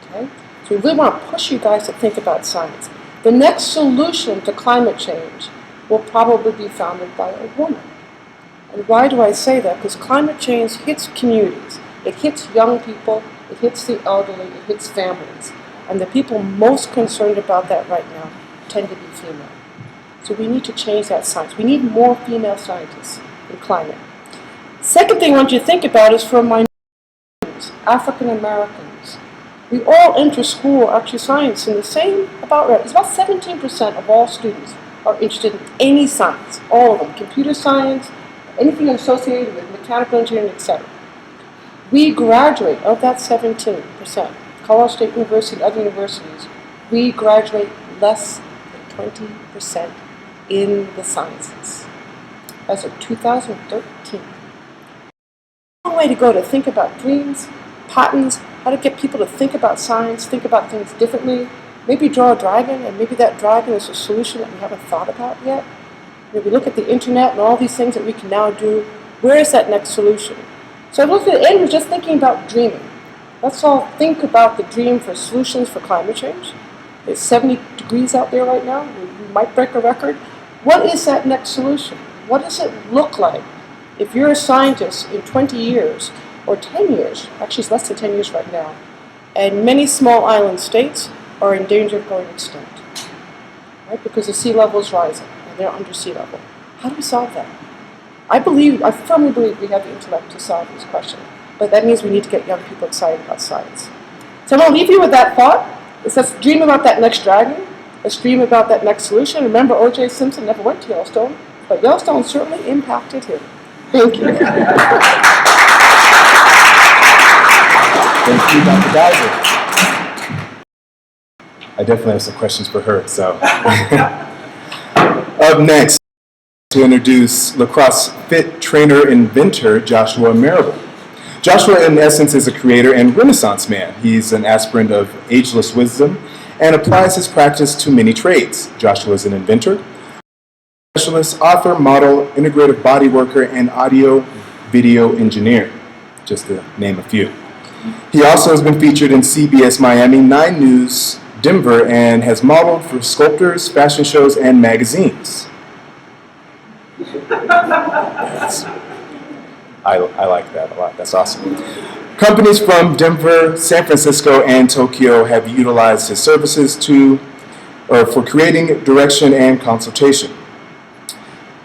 Speaker 5: Okay? So we really want to push you guys to think about science. The next solution to climate change will probably be founded by a woman. And why do I say that? Because climate change hits communities. It hits young people, it hits the elderly, it hits families. And the people most concerned about that right now tend to be female. So we need to change that science. We need more female scientists in climate. Second thing I want you to think about is for minorities, African Americans. We all enter school, actually science, in the same, it's about 17% of all students are interested in any science, all of them, computer science, anything associated with mechanical engineering, etc. We graduate of that 17%. Colorado State University and other universities, we graduate less than 20% in the sciences as of 2013. A long way to go to think about dreams, patents, how to get people to think about science, think about things differently, maybe draw a dragon, and maybe that dragon is a solution that we haven't thought about yet. If we look at the internet and all these things that we can now do, where is that next solution? So I looked at the end, we're just thinking about dreaming. Let's all think about the dream for solutions for climate change. It's 70 degrees out there right now. We might break a record. What is that next solution? What does it look like if you're a scientist in 20 years or 10 years, actually it's less than 10 years right now, and many small island states are in danger of going extinct, right? Because the sea level is rising and they're under sea level. How do we solve that? I firmly believe we have the intellect to solve this question. But that means we need to get young people excited about science. So I'm going to leave you with that thought. Let's dream about that next dragon. Let's dream about that next solution. Remember, O.J. Simpson never went to Yellowstone, but Yellowstone certainly impacted him. Thank you.
Speaker 4: Thank you, Dr. Geiser.
Speaker 2: I definitely have some questions for her. So, up next, to introduce lacrosse fit trainer inventor Joshua Marable. Joshua, in essence, is a creator and Renaissance man. He's an aspirant of ageless wisdom and applies his practice to many trades. Joshua is an inventor, specialist, author, model, integrative body worker, and audio-video engineer, just to name a few. He also has been featured in CBS Miami, 9 News, Denver, and has modeled for sculptors, fashion shows, and magazines. I like that a lot. That's awesome. Companies from Denver, San Francisco, and Tokyo have utilized his services for creating direction and consultation.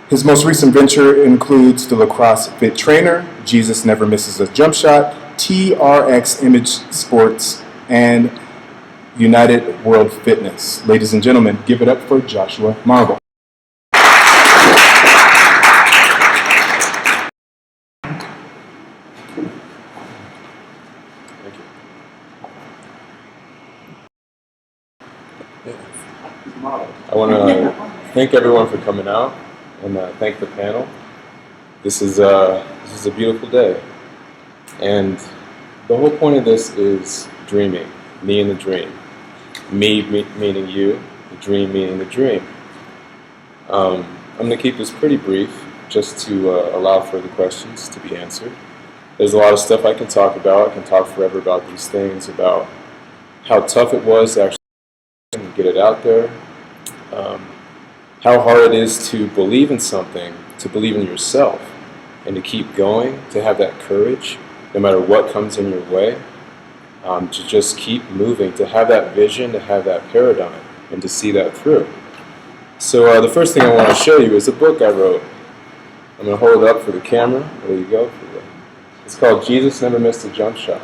Speaker 2: His most recent venture includes the Lacrosse Fit Trainer, Jesus Never Misses a Jump Shot, TRX Image Sports, and United World Fitness. Ladies and gentlemen, give it up for Joshua Marable.
Speaker 3: I want to thank everyone for coming out and thank the panel. This is a beautiful day, and the whole point of this is dreaming. Me and the dream. Me meaning you, the dream meaning the dream. I'm going to keep this pretty brief, just to allow for the questions to be answered. There's a lot of stuff I can talk about. I can talk forever about these things, about how tough it was to actually
Speaker 4: get it out there, how hard it is to believe in something, to believe in yourself, and to keep going, to have that courage, no matter what comes in your way, to just keep moving, to have that vision, to have that paradigm, and to see that through. So the first thing I want to show you is a book I wrote. I'm going to hold it up for the camera. There you go. It's called Jesus Never Missed a Jump Shot.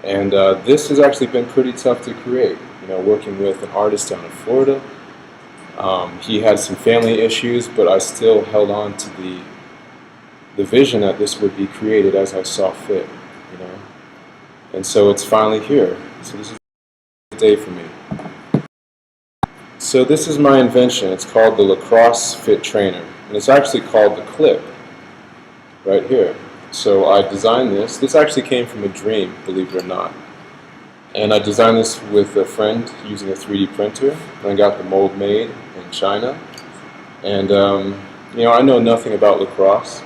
Speaker 4: And this has actually been pretty tough to create, working with an artist down in Florida. He had some family issues, but I still held on to the vision that this would be created as I saw fit, And so it's finally here. So this is the day for me. So this is my invention. It's called the Lacrosse Fit Trainer. And it's actually called the Clip, right here. So I designed this. This actually came from a dream, believe it or not. And I designed this with a friend using a 3D printer. And I got the mold made in China. And, I know nothing about lacrosse,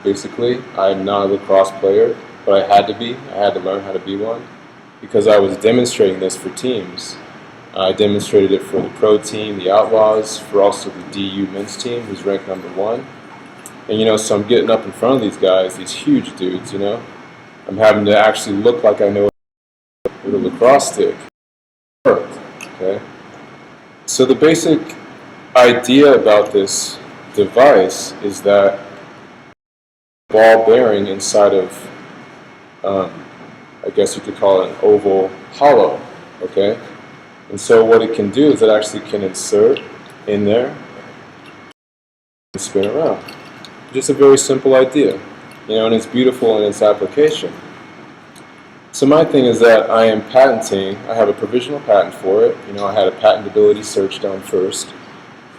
Speaker 4: basically. I'm not a lacrosse player, but I had to be. I had to learn how to be one because I was demonstrating this for teams. I demonstrated it for the pro team, the Outlaws, for also the DU men's team, who's ranked #1. And, so I'm getting up in front of these guys, these huge dudes, I'm having to actually look like I know with a lacrosse stick. Okay? So the basic idea about this device is that ball bearing inside of, I guess you could call it an oval hollow, okay? And so what it can do is it actually can insert in there and spin around. Just a very simple idea, and it's beautiful in its application. So my thing is that I am patenting, I have a provisional patent for it. I had a patentability search done first.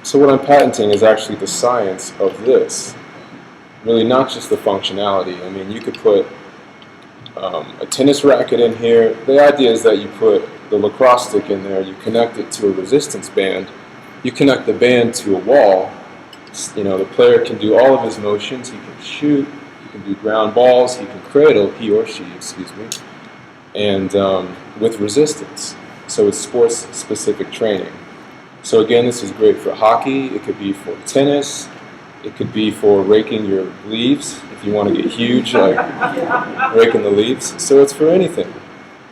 Speaker 4: So what I'm patenting is actually the science of this. Really not just the functionality. I mean, you could put a tennis racket in here. The idea is that you put the lacrosse stick in there, you connect it to a resistance band, you connect the band to a wall. The player can do all of his motions. He can shoot, he can do ground balls, he can cradle, he or she, and with resistance. So it's sports-specific training. So again, this is great for hockey, it could be for tennis, it could be for raking your leaves, if you want to get huge, like raking the leaves. So it's for anything.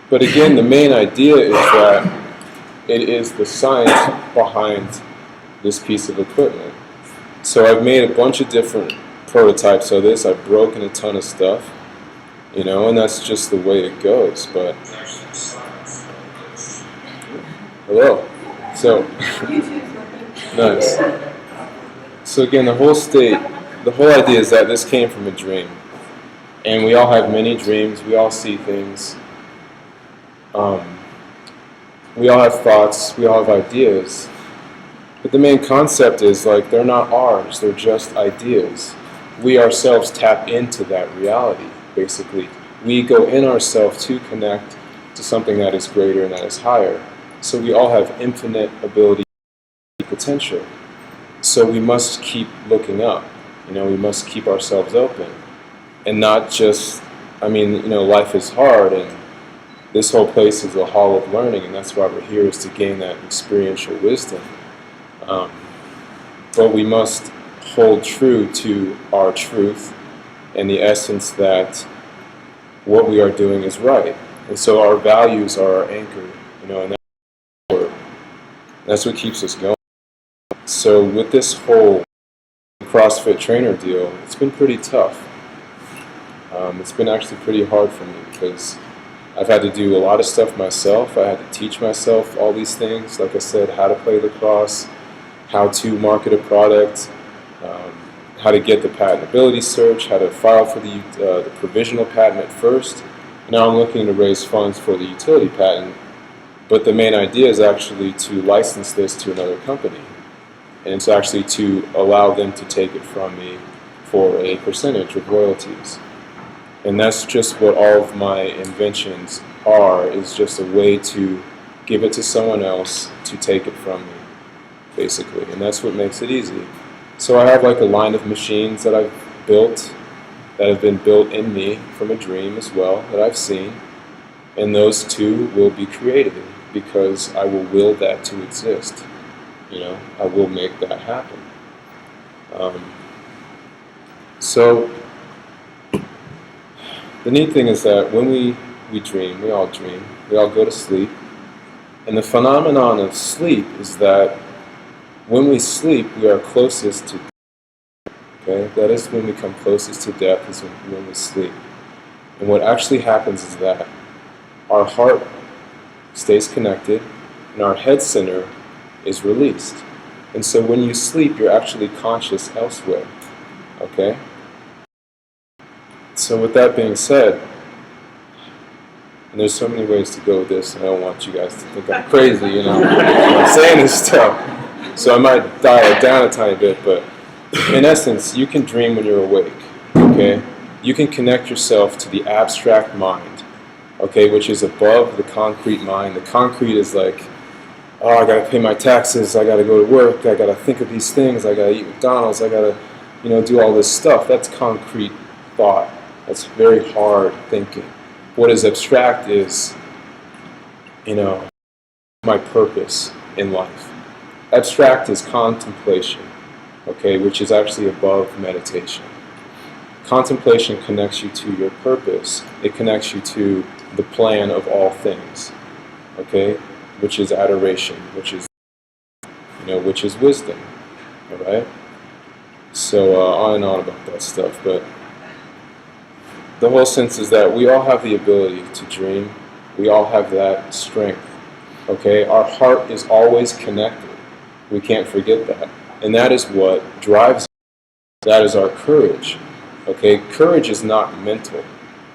Speaker 4: But again, the main idea is that it is the science behind this piece of equipment. So I've made a bunch of different prototypes of this. I've broken a ton of stuff, and that's just the way it goes. But hello. So nice. So again, the whole idea is that this came from a dream, and we all have many dreams. We all see things. We all have thoughts. We all have ideas. But the main concept is they're not ours, they're just ideas. We ourselves tap into that reality, basically. We go in ourselves to connect to something that is greater and that is higher. So we all have infinite ability and potential. So we must keep looking up. We must keep ourselves open. And not just, life is hard and this whole place is a hall of learning, and that's why we're here, is to gain that experiential wisdom. But we must hold true to our truth and the essence that what we are doing is right. And so our values are our anchor, and that's what keeps us going. So with this whole CrossFit trainer deal, it's been pretty tough. It's been actually pretty hard for me because I've had to do a lot of stuff myself. I had to teach myself all these things, like I said, how to play lacrosse, how to market a product, how to get the patentability search, how to file for the provisional patent at first. Now I'm looking to raise funds for the utility patent, but the main idea is actually to license this to another company. And it's actually to allow them to take it from me for a percentage of royalties. And that's just what all of my inventions are, is just a way to give it to someone else to take it from me, basically. And that's what makes it easy. So I have a line of machines that I've built, that have been built in me from a dream as well, that I've seen. And those too will be created.
Speaker 3: because I will that to exist. I will make that happen. So the neat thing is that when we dream, we all go to sleep. And the phenomenon of sleep is that when we sleep, we are closest to death. Okay? That is when we come closest to death, is when we sleep. And what actually happens is that our heart stays connected and our head center is released. And so when you sleep, you're actually conscious elsewhere. Okay? So with that being said, and there's so many ways to go with this, and I don't want you guys to think I'm crazy, I'm saying this stuff. So I might dial it down a tiny bit, but in essence, you can dream when you're awake, okay? You can connect yourself to the abstract mind, okay, which is above the concrete mind. The concrete is like, oh, I gotta pay my taxes, I gotta go to work, I gotta think of these things, I gotta eat McDonald's, I gotta, do all this stuff. That's concrete thought. That's very hard thinking. What is abstract is, my purpose in life. Abstract is contemplation, okay, which is actually above meditation. Contemplation connects you to your purpose. It connects you to the plan of all things, okay, which is adoration, which is wisdom, all right? So on and on about that stuff, but the whole sense is that we all have the ability to dream. We all have that strength, okay? Our heart is always connected. We can't forget that. And that is what drives us. That is our courage, okay? Courage is not mental.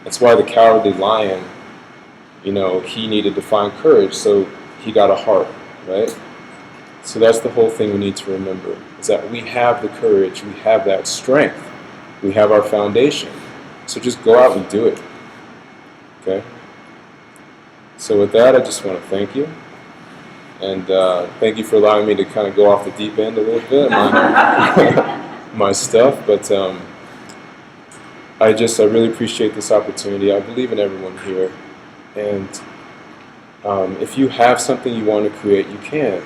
Speaker 3: That's why the cowardly lion, he needed to find courage, so he got a heart, right? So that's the whole thing we need to remember, is that we have the courage, we have that strength, we have our foundation. So just go out and do it, okay? So with that, I just want to thank you. And thank you for allowing me to kind of go off the deep end a little bit, my stuff. But I really appreciate this opportunity. I believe in everyone here. And if you have something you want to create, you can.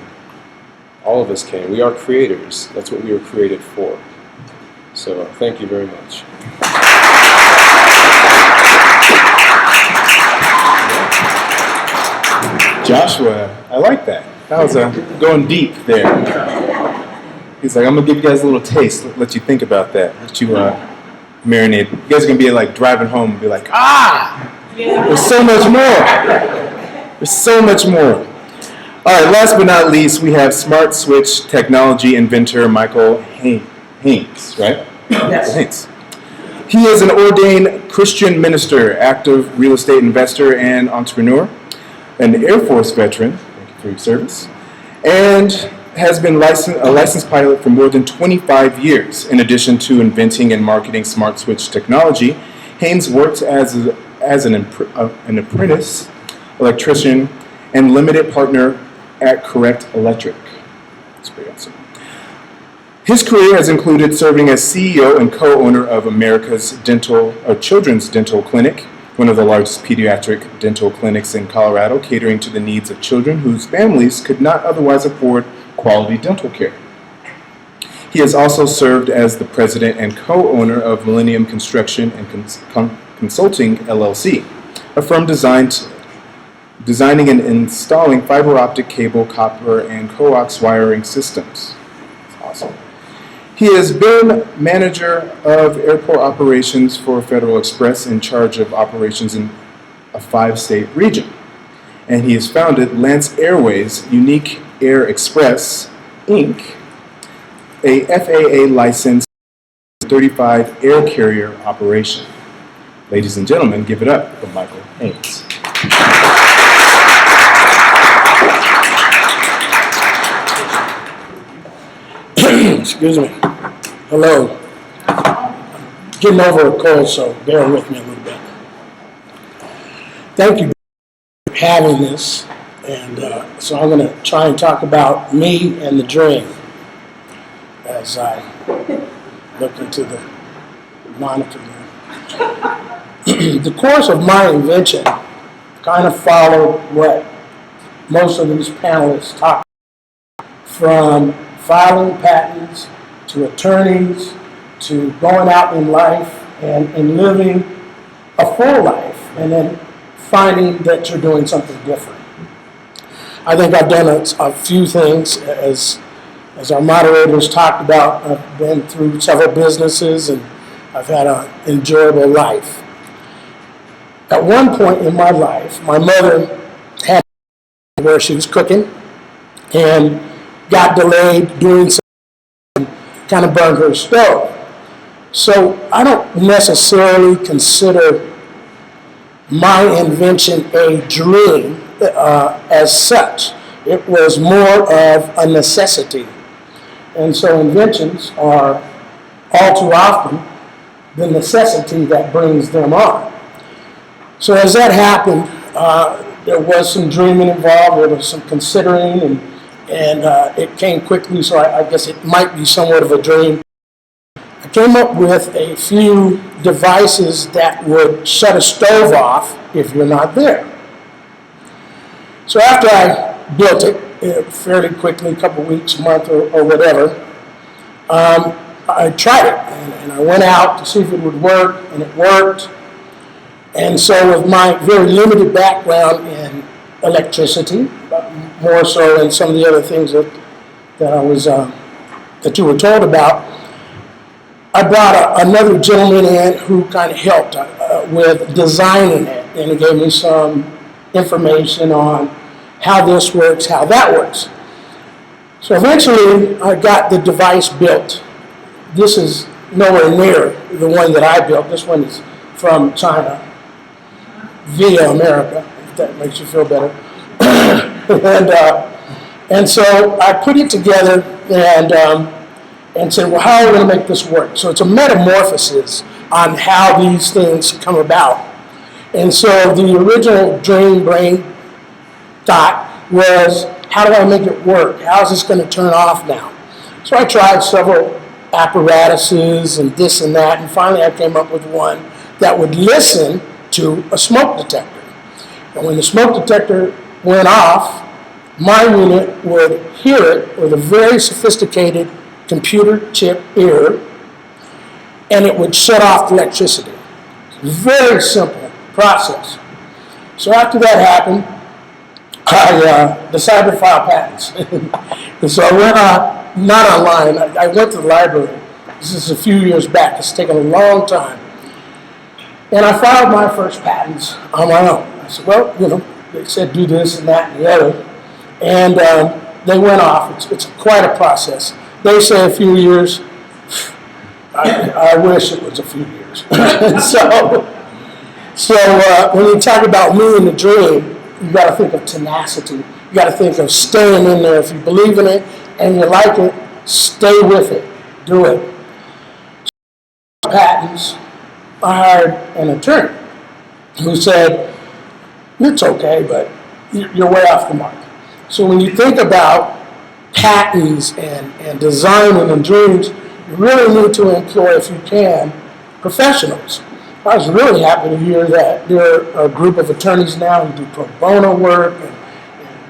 Speaker 3: All of us can. We are creators. That's what we were created for. So thank you very much.
Speaker 2: Joshua, I like that. That was going deep there. He's like, I'm going to give you guys a little taste, let you think about that, let you marinate. You guys are going to be like driving home and be like, there's so much more. There's so much more. All right, last but not least, we have smart switch technology inventor Michael Haynes, right?
Speaker 6: Yes.
Speaker 2: Haynes. He is an ordained Christian minister, active real estate investor, and entrepreneur, an Air Force veteran, thank you for your service, and has been a licensed pilot for more than 25 years. In addition to inventing and marketing smart switch technology, Haynes worked as an apprentice electrician and limited partner at Correct Electric. That's pretty awesome. His career has included serving as CEO and co-owner of America's Children's Dental Clinic, one of the largest pediatric dental clinics in Colorado, catering to the needs of children whose families could not otherwise afford quality dental care. He has also served as the president and co-owner of Millennium Construction and Consulting, LLC, a firm designing and installing fiber optic cable, copper, and coax wiring systems. That's awesome. He has been manager of airport operations for Federal Express, in charge of operations in a 5-state region. And he has founded Lance Airways Unique Air Express, Inc., a FAA-licensed 35 air carrier operation. Ladies and gentlemen, give it up for Michael Haynes.
Speaker 6: Excuse me. Hello. Getting over a cold, so bear with me a little bit. Thank you for having this. And so I'm going to try and talk about me and the dream as I look into the monitor there. The course of my invention kind of followed what most of these panelists talk, from filing patents to attorneys to going out in life and living a full life and then finding that you're doing something different. I think I've done a few things, as our moderators talked about. I've been through several businesses and I've had an enjoyable life. At one point in my life, my mother had where she was cooking and got delayed doing something, kind of burned her stove. So I don't necessarily consider my invention a dream as such. It was more of a necessity. And so inventions are all too often the necessity that brings them on. So as that happened, there was some dreaming involved, there was some considering, and it came quickly, so I guess it might be somewhat of a dream. I came up with a few devices that would shut a stove off if you're not there. So after I built it fairly quickly, a couple weeks, a month, or whatever, I tried it, and I went out to see if it would work, and it worked. And so with my very limited background in electricity, more so than some of the other things that you were told about, I brought another gentleman in who kind of helped with designing it, and he gave me some information on how this works, how that works. So eventually I got the device built. This is nowhere near the one that I built. This one is from China via America, if that makes you feel better. and so I put it together and said, well, how are we going to make this work? So it's a metamorphosis on how these things come about. And so the original dream brain thought was, how do I make it work? How is this going to turn off now? So I tried several apparatuses and this and that, and finally I came up with one that would listen to a smoke detector. And when the smoke detector went off, my unit would hear it with a very sophisticated computer chip ear, and it would shut off the electricity. Very simple process. So after that happened, I decided to file patents. And so I went on, not online, I went to the library. This is a few years back. It's taken a long time. And I filed my first patents on my own. I said, well, they said do this and that and the other. And they went off. It's quite a process. They say a few years. I wish it was a few years. so when you talk about me and the dream, you got to think of tenacity. You got to think of staying in there. If you believe in it and you like it, stay with it. Do it. Patents, I hired an attorney who said, it's okay, but you're way off the mark. So when you think about patents and designing and dreams, you really need to employ, if you can, professionals. I was really happy to hear that there are a group of attorneys now who do pro bono work, and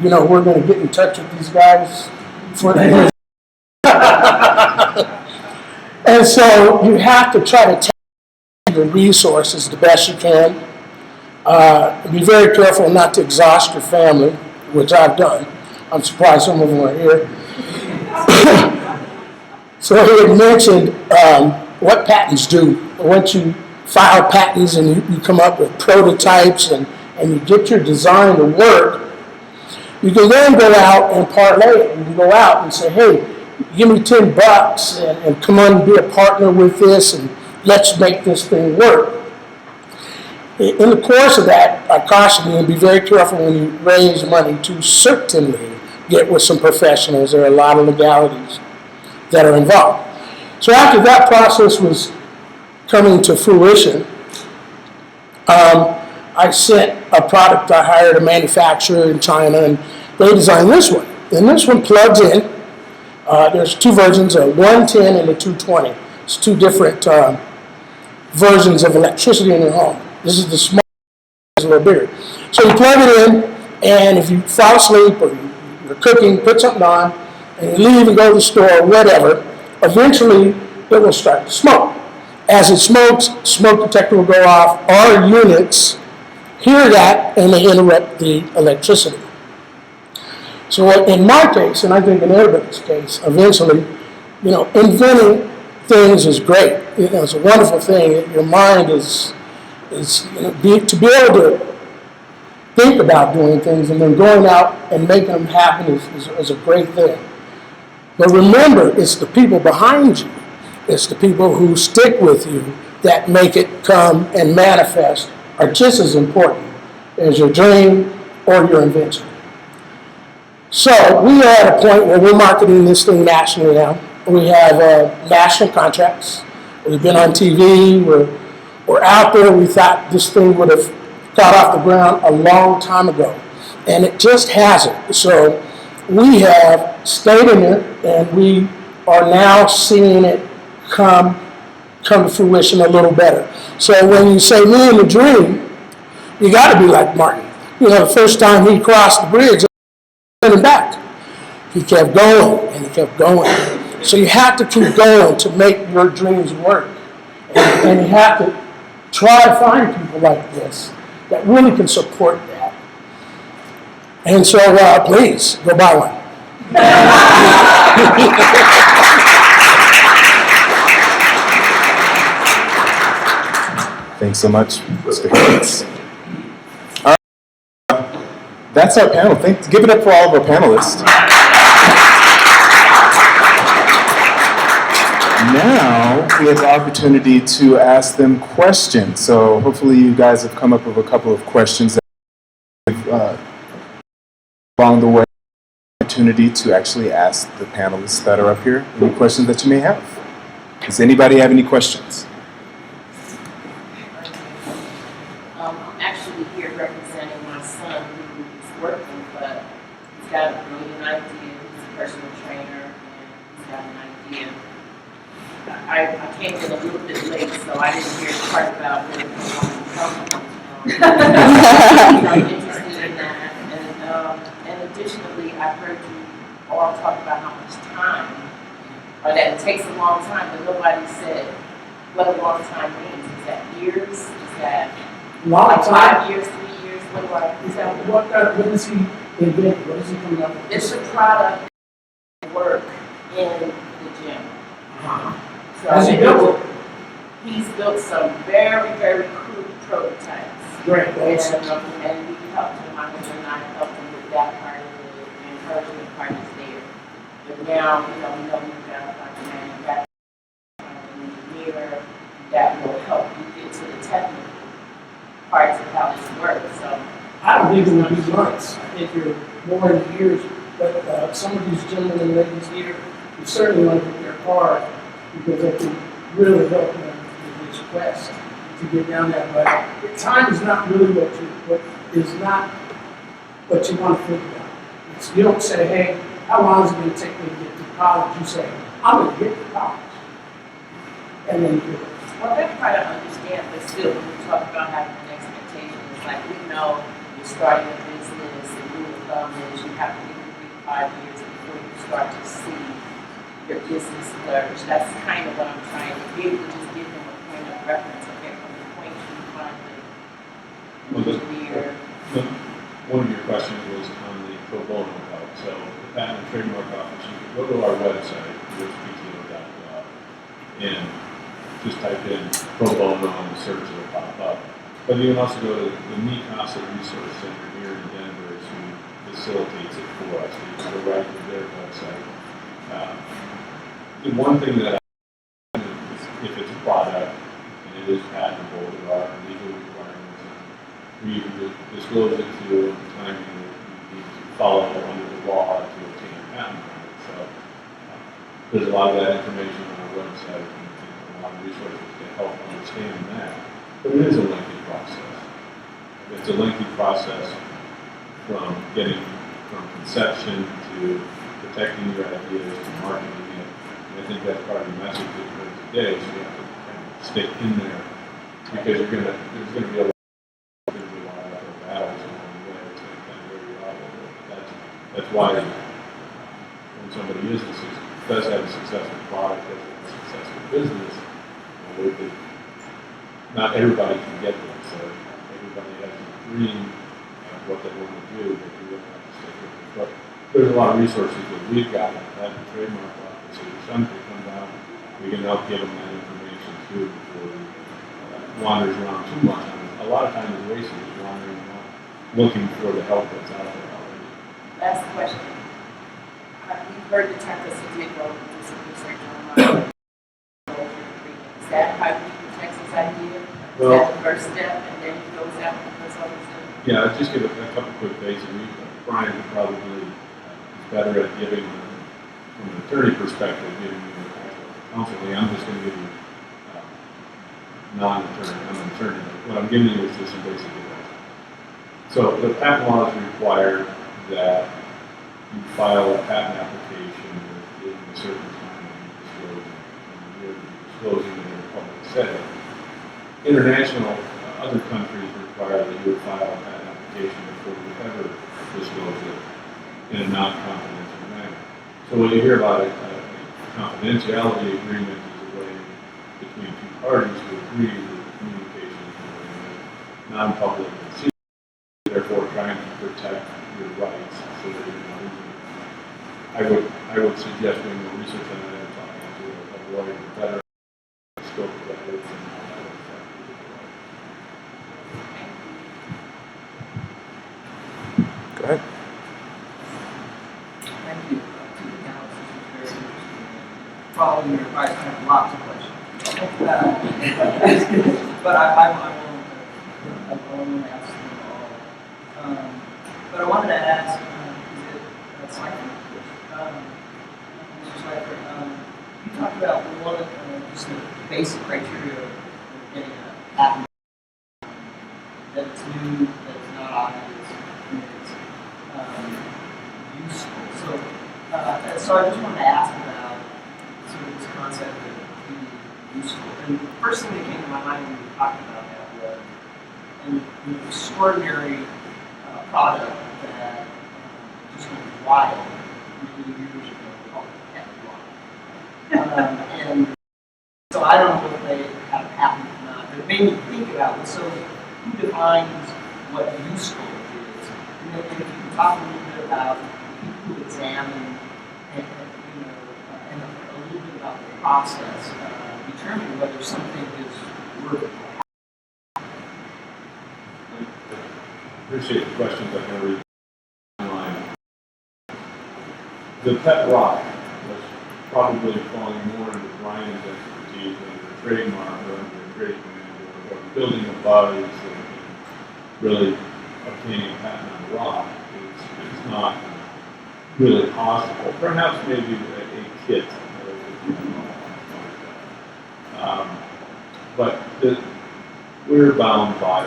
Speaker 6: we're going to get in touch with these guys for the And so you have to try to tap your resources the best you can. Be very careful not to exhaust your family, which I've done. I'm surprised some of them are here. So he had mentioned what patents do. Once you file patents and you come up with prototypes and you get your design to work, you can then go out and parlay it. You can go out and say, hey, give me $10 and come on and be a partner with this and let's make this thing work. In the course of that, I caution you to be very careful when you raise money to certainly get with some professionals. There are a lot of legalities that are involved. So after that process was coming to fruition, I sent a product. I hired a manufacturer in China, and they designed this one. And this one plugs in. There's two versions, a 110 and a 220. It's two different versions of electricity in your home. This is the small, it's a little bigger. So you plug it in, And if you fall asleep or you're cooking, put something on, and you leave and go to the store or whatever, eventually it will start to smoke. As it smokes, smoke detector will go off. Our units hear that and they interrupt the electricity. So in my case, and I think in everybody's case, eventually, inventing things is great. It's a wonderful thing. Your mind is to be able to think about doing things and then going out and making them happen is a great thing. But remember, it's the people behind you, it's the people who stick with you that make it come and manifest are just as important as your dream or your invention. So we are at a point where we're marketing this thing nationally now. We have national contracts. We've been on TV. We're out there. We thought this thing would have got off the ground a long time ago, and it just hasn't. So we have stayed in it, and we are now seeing it come to fruition a little better. So when you say me and the dream, you got to be like Martin. The first time he crossed the bridge, turning back. He kept going and he kept going. So you have to keep going to make your dreams work. And you have to try to find people like this that really can support that. And so please, go buy one.
Speaker 2: Thanks so much, Mr. Hicks. That's our panel. Give it up for all of our panelists. Now we have the opportunity to ask them questions. So hopefully you guys have come up with a couple of questions along the way. Opportunity to actually ask the panelists that are up here any questions that you may have. Does anybody have any questions?
Speaker 7: I'm actually here representing my son who's working, but he's got a brilliant idea. He's a personal trainer, and he's got an idea. I came in a little bit late, so I didn't hear the part about where the company. I'm interested in that, and additionally, I've heard you all talk about how much time, or that it takes a long time, but nobody said what a long time means. Is that years? Is that like 5 years, 3 years? What do I tell you?
Speaker 6: What does he invent? What is he coming up with?
Speaker 7: It's a product that work in the gym. So
Speaker 6: Has he built it?
Speaker 7: He's built some very, very crude prototypes.
Speaker 6: Great.
Speaker 7: And we helped him. My husband and I helped him with that part of it. The encouragement part is there. But now, we know we've got like a manufacturer, an engineer that will help you get to the technical parts of how this works. So
Speaker 6: I don't think it will be months. I think you're more in years. But some of these gentlemen and ladies here, you certainly want to get their card because they can really help them with this quest to get down there. But time is not really what you want to think about. You don't say, hey, how long is it going to take me to get to college? You say, I'm going to get to college. And then you do it.
Speaker 7: well, that part I understand, but still, when we talk about having an expectation, it's like we know you're starting a business, and rule of thumb is you have to give it 5 years before you start to see your business flourish. That's kind of what I'm trying to do, to just give them a point of reference. Okay, from the point you find the engineer.
Speaker 3: One of your questions was on the pro bono help. So the Patent and Trademark Office, you can go to our website, uspto.gov, and just type in pro bono and the search will pop up. But you can also go to the Mikasa Resource Center here in Denver, who facilitates it for us. You can go right to their website. The one thing that I is if it's a product and it is patentable, there are legal requirements. We disclose it to you at the time you need to follow under the law to obtain a patent on it. So there's a lot of that information on our website and a lot of resources to help understand that. But it is a lengthy process. It's a lengthy process from getting from conception to protecting your ideas to marketing it. And I think that's part of the message that you heard today. So you have to kind of stick in there because there's going to be a lot of battles along the way to kind of where you why when somebody does have a successful product, does have a successful business, not everybody can get there. So everybody has a dream of what they want to do, but you really have to stick with it. But there's a lot of resources that we've got at the trademark office. So if somebody comes down, we can help give them that information too before it wanders around too much. A lot of times the racing is wandering around looking for the help that's out there already.
Speaker 7: Last question. You've heard the term that you did go do some research on is that how you protect this idea? Is that the first step, and then it goes out to those other steps?
Speaker 3: Yeah, I'll just give a couple quick basics. Brian probably is better at giving, from an attorney perspective, giving you the actual counseling. I'm just going to give you non-attorney. I'm an attorney. What I'm giving you is just some basic advice. So the patent laws require that you file a patent application within a certain time and you're disclosing it in a public setting. International, other countries require that you would file a patent application before you ever disclose it in a non-confidential manner. So when you hear about a confidentiality agreement is a way between two parties to agree that the communication is non-public and secret, therefore trying to protect your rights so that you're not losing. I would suggest doing more research on that and talking to a lawyer better scope of that is and how that will affect you.
Speaker 2: Go ahead.
Speaker 8: Thank you. To the analysis is very interesting. Following your advice, I have lots of questions. But I won't ask them all. But I wanted to ask, is it Slifer? Mr. Slifer, you talked about one of just the basic criteria of getting a patent, that it's new, that it's not obvious, and it's useful. So I just wanted to ask about sort of this concept of being useful. And the first thing that came to my mind when we were talking about that was an extraordinary product that just went wild many years ago called Pet. And so I don't know if they have a patent or not, but it made me think about it. So who defines what useful is? And then if you can talk a little bit about people who examine and a little bit about the process, determine whether something is worth it.
Speaker 3: Appreciate the questions. I can read online. The pet rock was probably falling more into Brian's expertise than the trademark or under the trade command or building a buzz and really obtaining a patent on the rock. It's not really possible. Perhaps maybe a kit. But we're bound by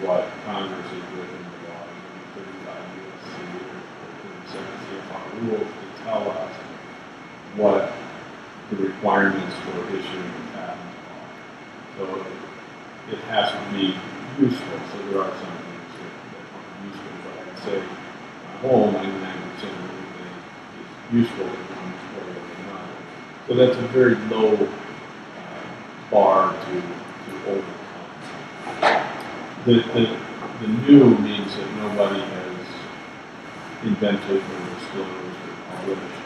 Speaker 3: what Congress has written in the laws, 35 U.S.C. or 37 CFR rules to tell us what the requirements for issuing a patent are. So it has to be useful. So there are some things that aren't useful, but I'd say on the whole, 99% of everything is useful in one way or another. So that's a very low bar to overcome. The new means that nobody has invented or disclosed or published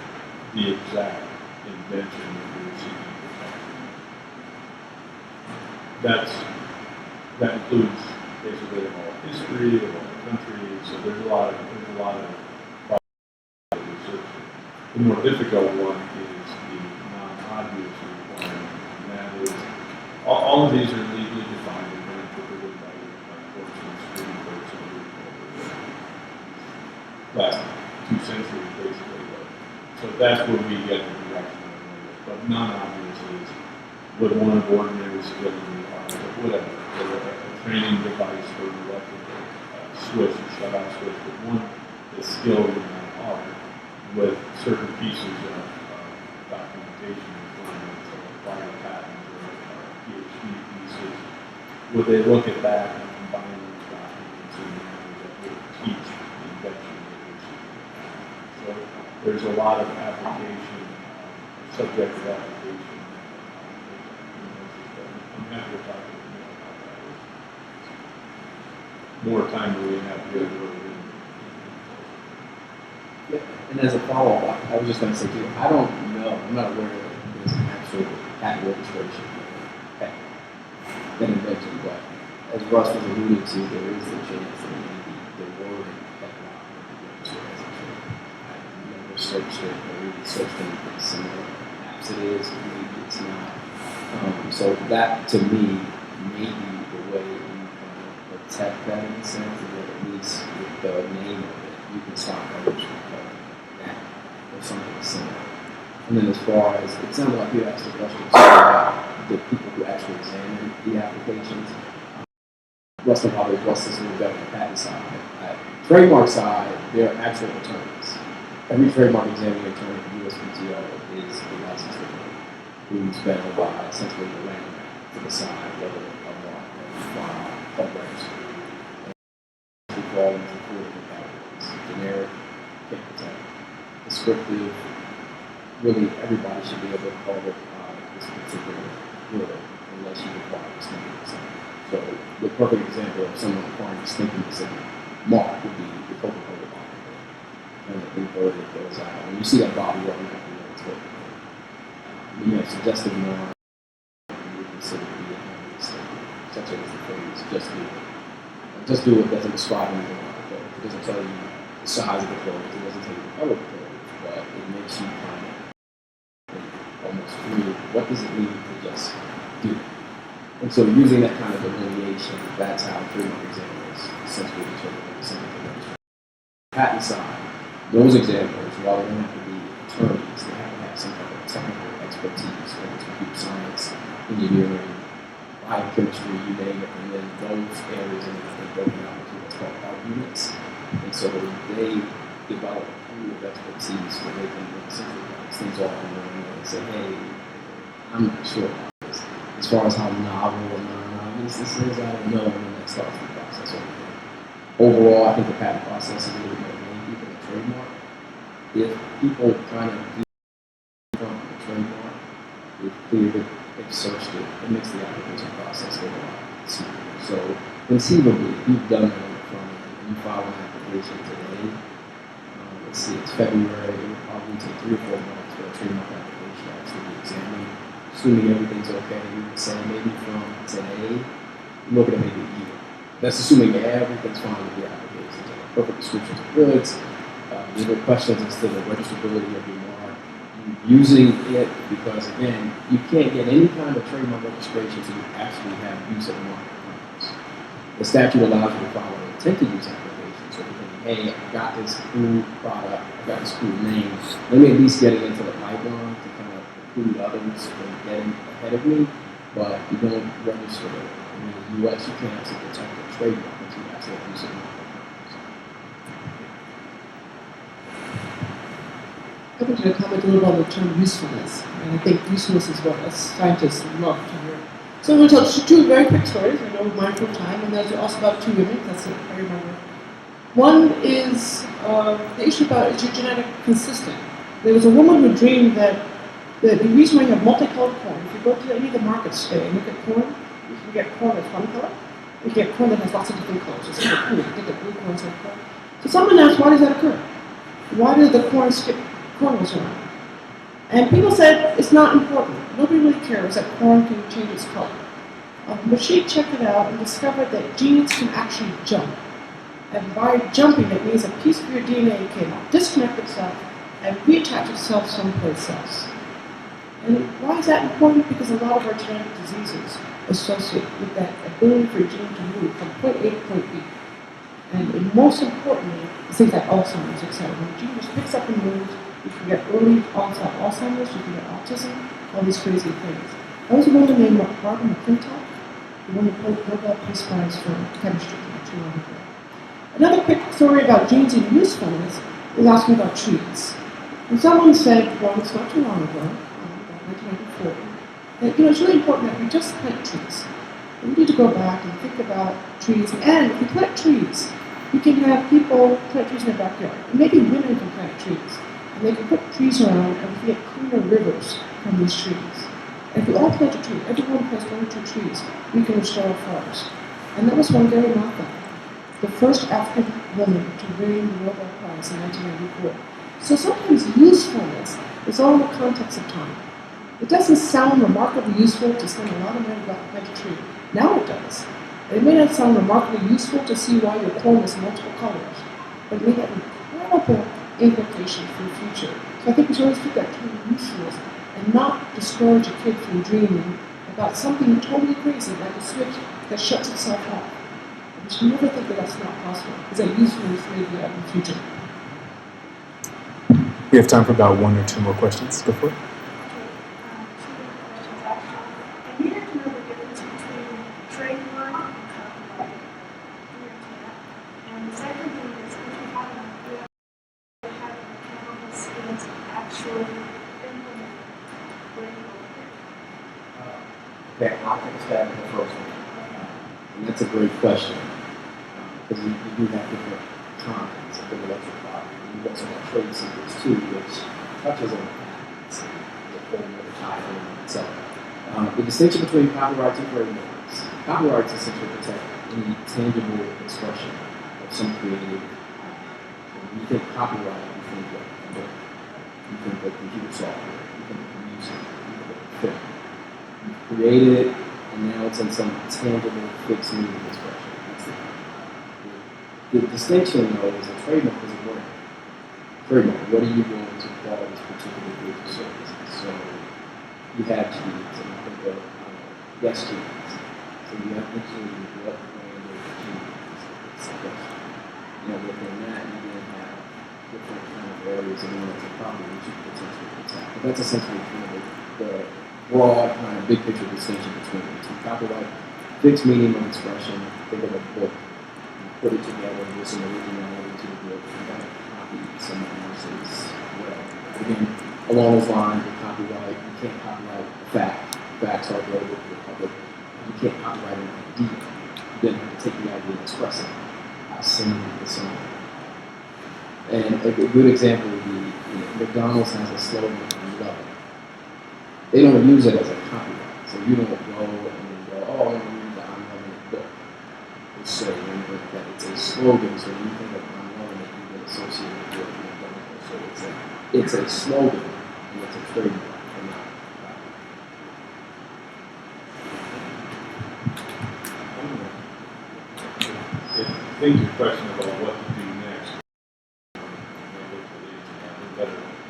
Speaker 3: the exact invention that you're seeking protection. That includes basically the whole history of all the countries. So there's a lot of research. The more difficult one is the non-obvious requirement, and that is all of these are legally defined and been interpreted by courts and Supreme Courts over the last 2 centuries, basically. So that's where we get the direction of it. But non-obvious is what one of ordinary skill in the art, or whatever, a training device for an electrical switch, a shut-off switch, but one is skilled in that art with certain pieces of documentation requirements, so require a patent or PhD pieces, would they look at that and combine those documents in a manner that would teach the invention that we're seeking? So
Speaker 9: but there's a lot of application, subjective application. I'm happy to talk with you about that. More time than we have here.
Speaker 4: Yeah, and as a follow-up, I was just going to say too, I don't know, I'm not aware that there's an actual patent registration that invention, but as Russ was alluding to, there is the chance that maybe the word patent would be registered as a trade. I've never searched it or really searched anything similar. Perhaps it is, maybe it's not. So that to me may be the way you kind of protect that in a sense, and that at least with the name of it, you can stop registering that or something similar. And then as far as, it sounded like you asked a question about the people who actually examine the applications. Russell probably addressed this a little better on the patent side. Trademark side, they're actual attorneys. Every trademark examining attorney for USPTO is a licensed attorney who's bound by essentially the land to decide whether a mark or file or register. We fall into four different categories: generic, can't protect, descriptive. Really, everybody should be able to call it this particular word unless you require distinctiveness. So the perfect example of someone requiring distinctiveness in mark would be the Coca-Cola bottle. And the word that goes out. When you see that bottle rolling out, you know it's Coca-Cola. You have suggestive mark, you would consider to be a distinctive, such as the phrase "just do it." Just do it doesn't describe anything about the clothes. It doesn't tell you the size of the clothes. It doesn't tell you the color of the clothes, but it makes you kind of almost feel, what does it mean to just do it? And so using that kind of delineation, that's how trademark examiners essentially determine something to register. Patent side, those examiners, while they don't have to be attorneys, they have to have some kind of technical expertise, whether it's computer science, engineering, biochemistry, you name it, and then those areas are broken out into what's called arguments. And so they develop a pool of expertise where they can essentially bounce things off and and say, hey, I'm not sure about this. As far as how novel or non-obvious this is, I don't know, and then that starts the process over there. Overall, I think the patent process is a little bit more lengthy than the trademark. If people kind of do from the trademark, they've cleared it, they've searched it, it makes the application process go a lot smoother. So conceivably, if you've done that on the front end and you file an application today, let's see, it's February, it would probably take 3 or 4 months for a trademark application to actually be examined. Assuming everything's okay, we would say maybe from today, you're looking at maybe a year. That's assuming everything's fine with the application, so perfect descriptions of goods, there are questions as to the registrability of your mark, using it, because again, you can't get any kind of trademark registration until you actually have use of the mark. The statute allows you to file an intent to use application. So you think, hey, I got this cool product, I got this cool name. Let me at least get it into the pipeline to kind of include others from getting ahead of me, but you don't register it. In the US, you can't actually protect a trademark until you actually have use of the mark.
Speaker 10: I wanted to comment a little about the term usefulness, and I think usefulness is what us scientists love to hear. So I'm going to tell 2 very quick stories. I know we're mindful of time, and those are also about 2 women. That's a very important. One is the issue about is your genetic consistent. There was a woman who dreamed that the reason why you have multicolored corn, if you go to any of the markets today and look at corn, you can get corn that's one color, you can get corn that has lots of different colors. It's kind of cool. You get the blue corn instead of corn. So someone asked, why does that occur? Why did the corn skip corners around? And people said it's not important. Nobody really cares that corn can change its color. But she checked it out and discovered that genes can actually jump. And by jumping, it means a piece of your DNA can disconnect itself and reattach itself someplace else. And why is that important? Because a lot of our genetic diseases associate with that ability for a gene to move from point A to point B. And most importantly, is things like Alzheimer's, etc. When the gene just picks up and moves, you can get early onset Alzheimer's, you can get autism, all these crazy things. There was a woman named Barbara McClintock, who won the Nobel Peace Prize for chemistry not too long ago. Another quick story about genes and usefulness is asking about trees. And someone said once, not too long ago, about 1994, that it's really important that we just plant trees. And we need to go back and think about trees. And if we plant trees, You can have people plant trees in their backyard. Maybe women can plant trees. And they can put trees around and we can get cleaner rivers from these trees. And if we all plant a tree, everyone plants 1 or 2 trees, we can restore our forests. And that was Wangari Maathai, the first African woman to win the Nobel Prize in 1994. So sometimes usefulness is all in the context of time. It doesn't sound remarkably useful to spend a lot of money to plant a tree. Now it does. It may not sound remarkably useful to see why your corn is multiple colors, but it may have incredible implications for the future. So I think we should always keep that term usefulness and not discourage a kid from dreaming about something totally crazy, like a switch that shuts itself off. We should never think that that's not possible, because that usefulness may be out in the future.
Speaker 2: We have time for about 1 or 2 more questions. Go for it.
Speaker 11: I needed to know the difference between trademark and copyright. And the second thing is, if you have an idea of having a chemical skills to actually implement it, where do you go with it?
Speaker 4: Okay, I'll take a stab at the first one. And that's a great question. Because you do have different kinds of intellectual property. You've also got trade secrets too, which touches on patents and the whole other title in itself. The distinction between copyrights and trademarks. Copyrights essentially protect any tangible expression of some creative idea. When you think copyright, you think of a book, you think of computer software, you think of music, you think of film. You've created it, and now it's in some tangible, fixed meaning expression. That's the copyright. The distinction, though, is a trademark is a brand. Trademark, what are you going to call this particular goods or services? So you have cheese, and I think of yes cheese. So you have to choose what brand of cheese is the question. Within that, you then have different kind of areas of intellectual property which you could potentially protect. But that's essentially kind of the broad kind of big picture distinction between the two. Copyright, fixed meaning of expression. Think of a book, you put it together with some originality to the book, and then copy someone else's well. Again, along those lines with copyright, you can't copyright a fact. Facts are global to the public. You can't copyright an idea. You then have to take the idea and express it. I sing the song. And a good example would be, McDonald's has a slogan, "I love it." They don't use it as a copyright. So you don't go and go, oh, I'm going to read the "I'm loving it" book. It's so that it's a slogan, so when you think of "I'm loving it," you get associated with McDonald's. So it's a slogan, and it's a trademark, and not a
Speaker 9: I think your question about what to do next, I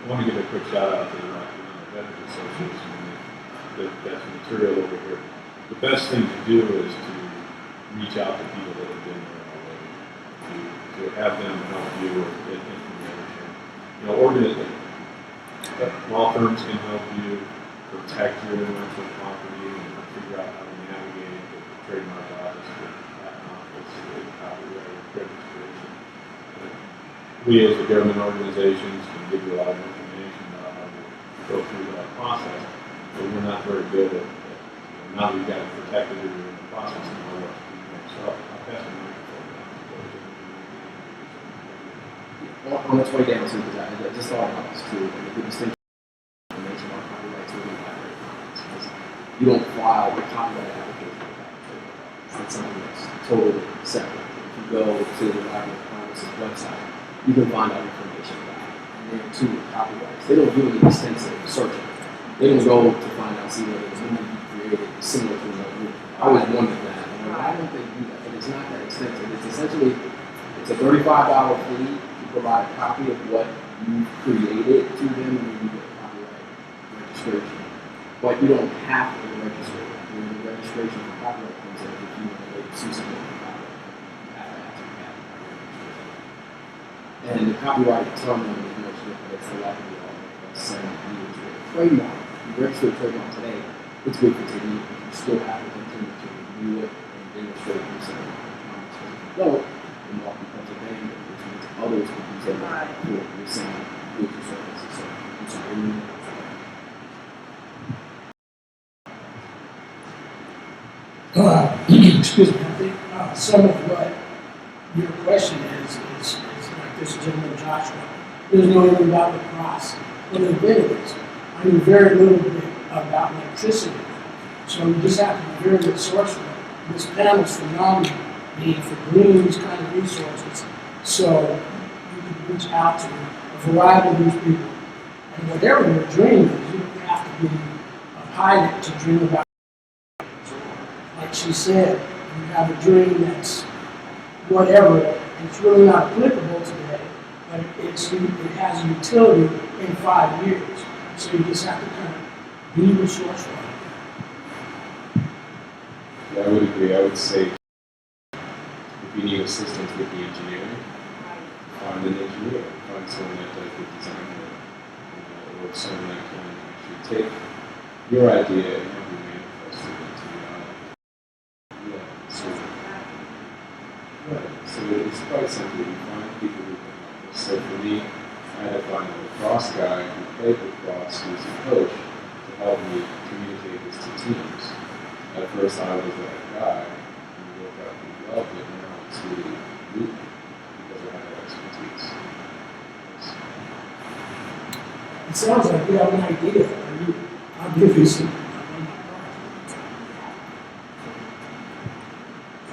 Speaker 9: want to give a quick shout out to the Rocky Mountain Veterans Association. That's material over here. The best thing to do is to reach out to people that have been there already, to have them help you with information. Law firms can help you protect your intellectual property and figure out how to navigate the trademark office, the patent office, the copyright registration. We as a government organizations can give you a lot of information about how to go through that process, but we're not very good at now that we've got it protected in the process and know what to do next. So I'll pass the microphone now.
Speaker 4: on its way down too, because I just thought about this too, and the distinction information on copyrights really library commons, because you don't file the copyright application with that trademark. That's something that's totally separate. If you go to the Library of Congress's website, you can find out information about it. And then too, with copyrights, they don't do any extensive searching. They don't go to find out, see whether the movie you created is similar to another movie. I always wondered that. And I don't think they do that, but it's not that extensive. It's essentially, it's a $35 fee to provide a copy of what you created to them, and then you get a copyright registration. But you don't have to register it. The registration for copyright comes in if you want to sue someone for copyright. You have to actually have copyright registration. And the copyright term is much different. It's the likely of 7 years. Trademark, you register a trademark today, it's good for 10 years. You still have to continue to review it and demonstrate yourself. If you don't, the mark becomes abandoned, which means others can use it for the same goods or services. So it's a really
Speaker 6: excuse me, I think some of what your question this gentleman Joshua, he doesn't know anything about lacrosse. What the event is, I knew very little bit about electricity. So you just have to be very resourceful. This panel is phenomenal, for bringing these kind of resources. So you can reach out to a variety of these people. And whatever your dream is, you don't have to be a pilot to dream about it. Like she said, you have a dream that's whatever, and it's really not applicable today, but it has a utility in 5 years. So you just have to kind of be resourceful.
Speaker 9: Yeah, I would agree. I would say if you need assistance with the engineering, find an engineer, find someone that does the design work, or someone that can actually take your idea and have you manifest it into reality. Yeah, so, right. So it's quite simple. You find people who can help us. So for me, I had to find a lacrosse guy who played lacrosse, who's a coach, to help me communicate this to teams. At first I was that guy, and we looked up and loved it, and now it's really moving because I have that expertise.
Speaker 6: It sounds like you have an idea. I'll give you some.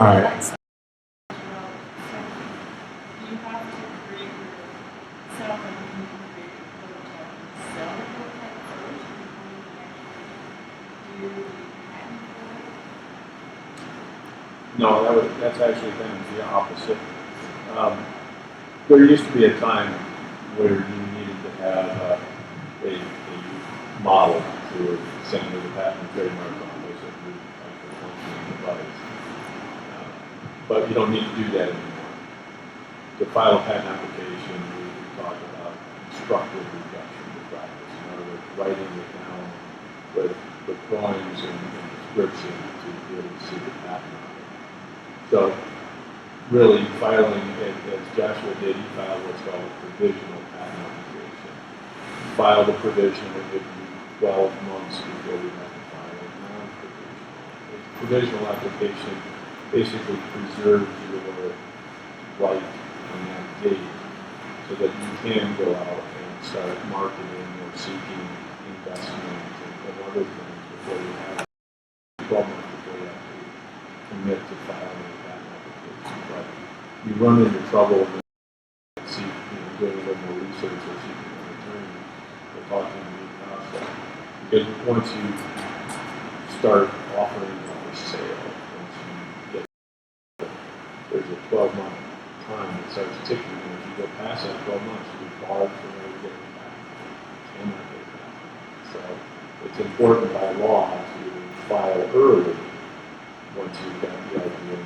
Speaker 2: All right.
Speaker 7: You have to create yourself and you can create a prototype. Sell the prototype first before you actually do the patent for it.
Speaker 3: No, that's actually kind of the opposite. There used to be a time where you needed to have a model to send to the patent and trademark office of the actual functioning device. But you don't need to do that anymore. To file a patent application, we talk about constructive reduction to practice. In other words, writing it down with drawings and description to be able to see the patent on it. So really filing, as Joshua did, he filed what's called a provisional patent application. File the provision, will give you 12 months before you have to file a non-provisional. The provisional application basically preserves your right on that date so that you can go out and start marketing or seeking investment and other things before you have 12 months before you have to commit to filing a patent application. But you run into trouble and doing a little more research or seeking an attorney or talking to the process. Because once you start offering or sale, once you get there's a 12-month time that starts ticking, and if you go past that 12 months, you'll be barred from ever getting it back. You cannot get it back. So it's important by law to file early once you've got the idea and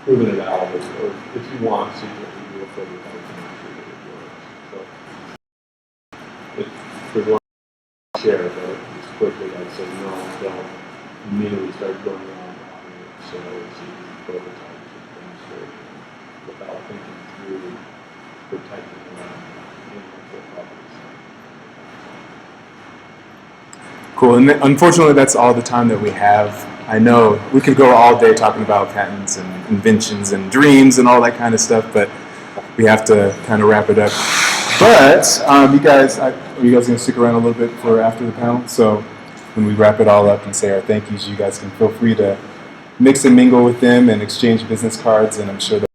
Speaker 3: proven it out, or if you want, secretly do a further to make sure that it works. So there's one share, but just quickly I'd say no, don't immediately start going around offering it sales, seeking prototypes and things without thinking through protecting intellectual property.
Speaker 2: Cool. And unfortunately, that's all the time that we have. I know we could go all day talking about patents and inventions and dreams and all that kind of stuff, but we have to kind of wrap it up. But you guys, are you guys going to stick around a little bit for after the panel? So when we wrap it all up and say our thank yous, you guys can feel free to mix and mingle with them and exchange business cards, and I'm sure they'll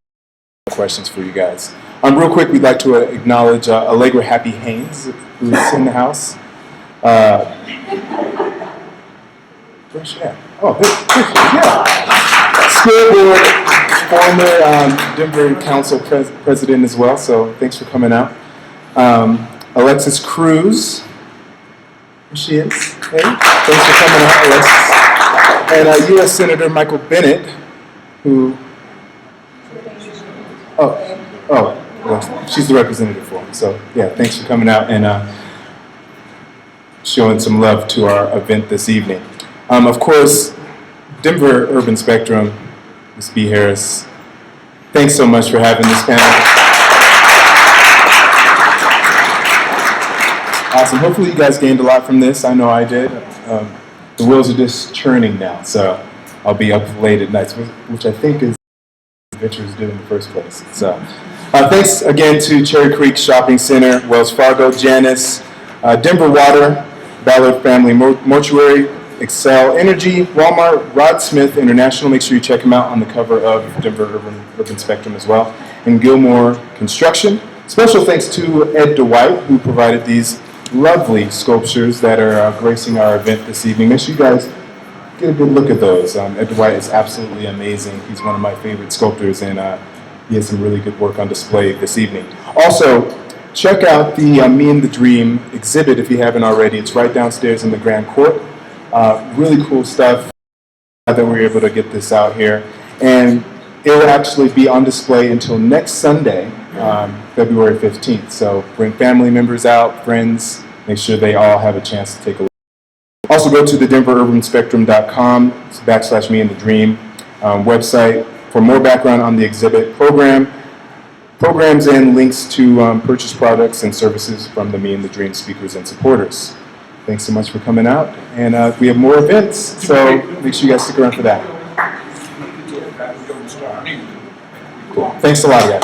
Speaker 2: have questions for you guys. Real quick, we'd like to acknowledge Allegra Happy Haynes, who's in the house. Where's she at? Oh, yeah. School board, former Denver Council president as well, so thanks for coming out. Alexis Cruz, there she is. Hey, thanks for coming out, Alexis. And U.S. Senator Michael Bennett, who, well, she's the representative for him. So, yeah, thanks for coming out and showing some love to our event this evening. Of course, Denver Urban Spectrum, Ms. B. Harris, thanks so much for having this panel. Awesome. Hopefully you guys gained a lot from this. I know I did. The wheels are just churning now, so I'll be up late at night, which I think is inventors did in the first place. So, thanks again to Cherry Creek Shopping Center, Wells Fargo, Janus, Denver Water, Ballard Family Mortuary, Excel Energy, Walmart, Rod Smith International. Make sure you check them out on the cover of Denver Urban Spectrum as well. And Gilmore Construction. Special thanks to Ed Dwight, who provided these lovely sculptures that are gracing our event this evening. Make sure you guys get a good look at those. Ed Dwight is absolutely amazing. He's one of my favorite sculptors, and he has some really good work on display this evening. Also, check out the Me and the Dream exhibit if you haven't already. It's right downstairs in the Grand Court. Really cool stuff that we were able to get this out here. And it will actually be on display until next Sunday, February 15th. So bring family members out, friends, make sure they all have a chance to take a look. Also go to the denverurbanspectrum.com / Me and the Dream website for more background on the exhibit programs and links to purchase products and services from the Me and the Dream speakers and supporters. Thanks so much for coming out. And we have more events, so make sure you guys stick around for that. Cool. Thanks a lot, guys.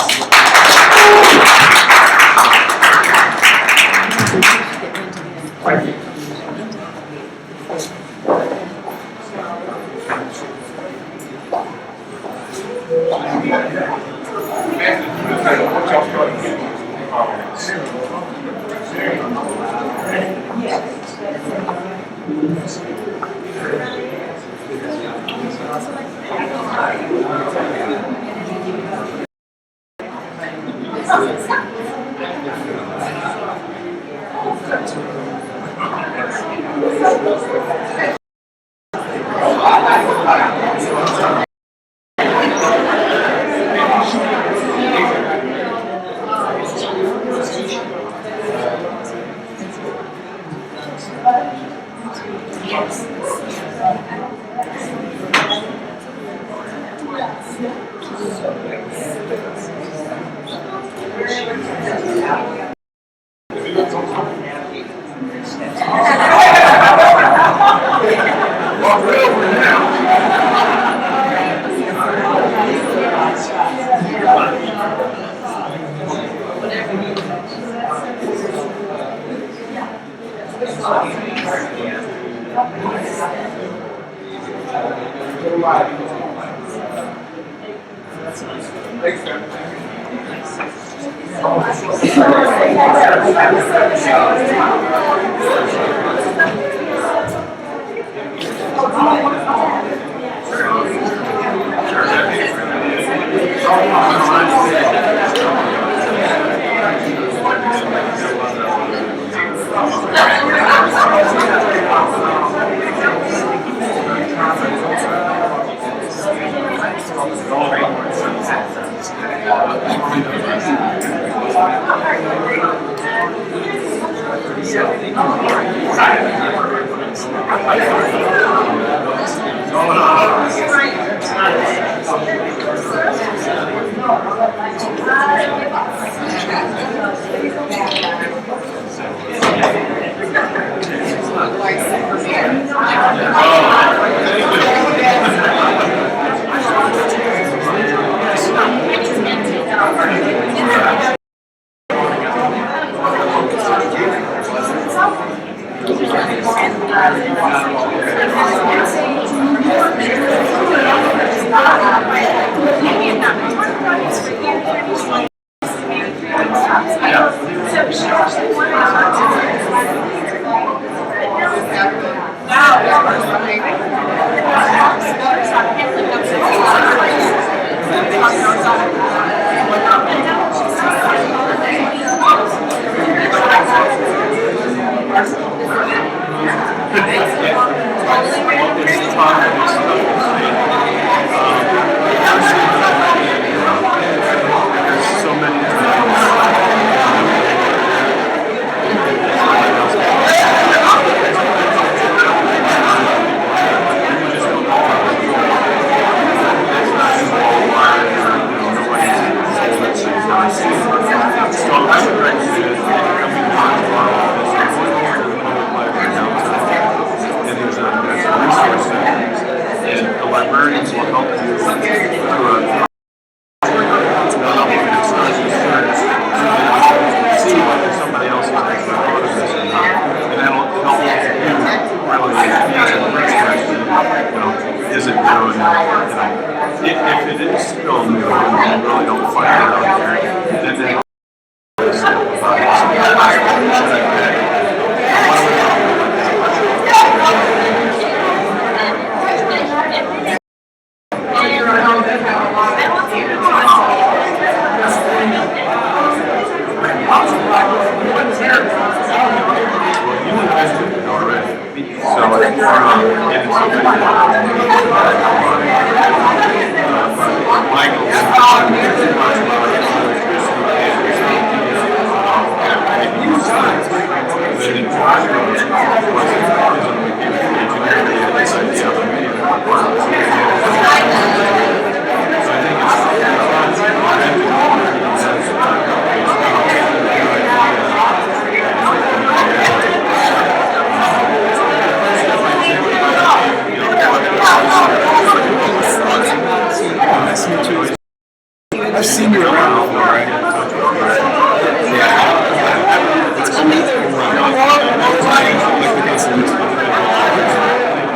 Speaker 2: I've seen you around before, right?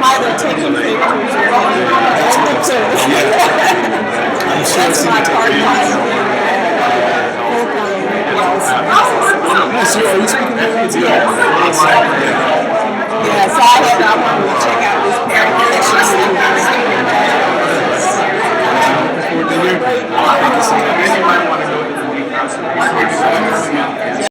Speaker 5: Either taking pictures or
Speaker 2: I'm sure I've seen you take pictures. Are you speaking American?
Speaker 5: Yeah, so I wanted to check out this pair of collections.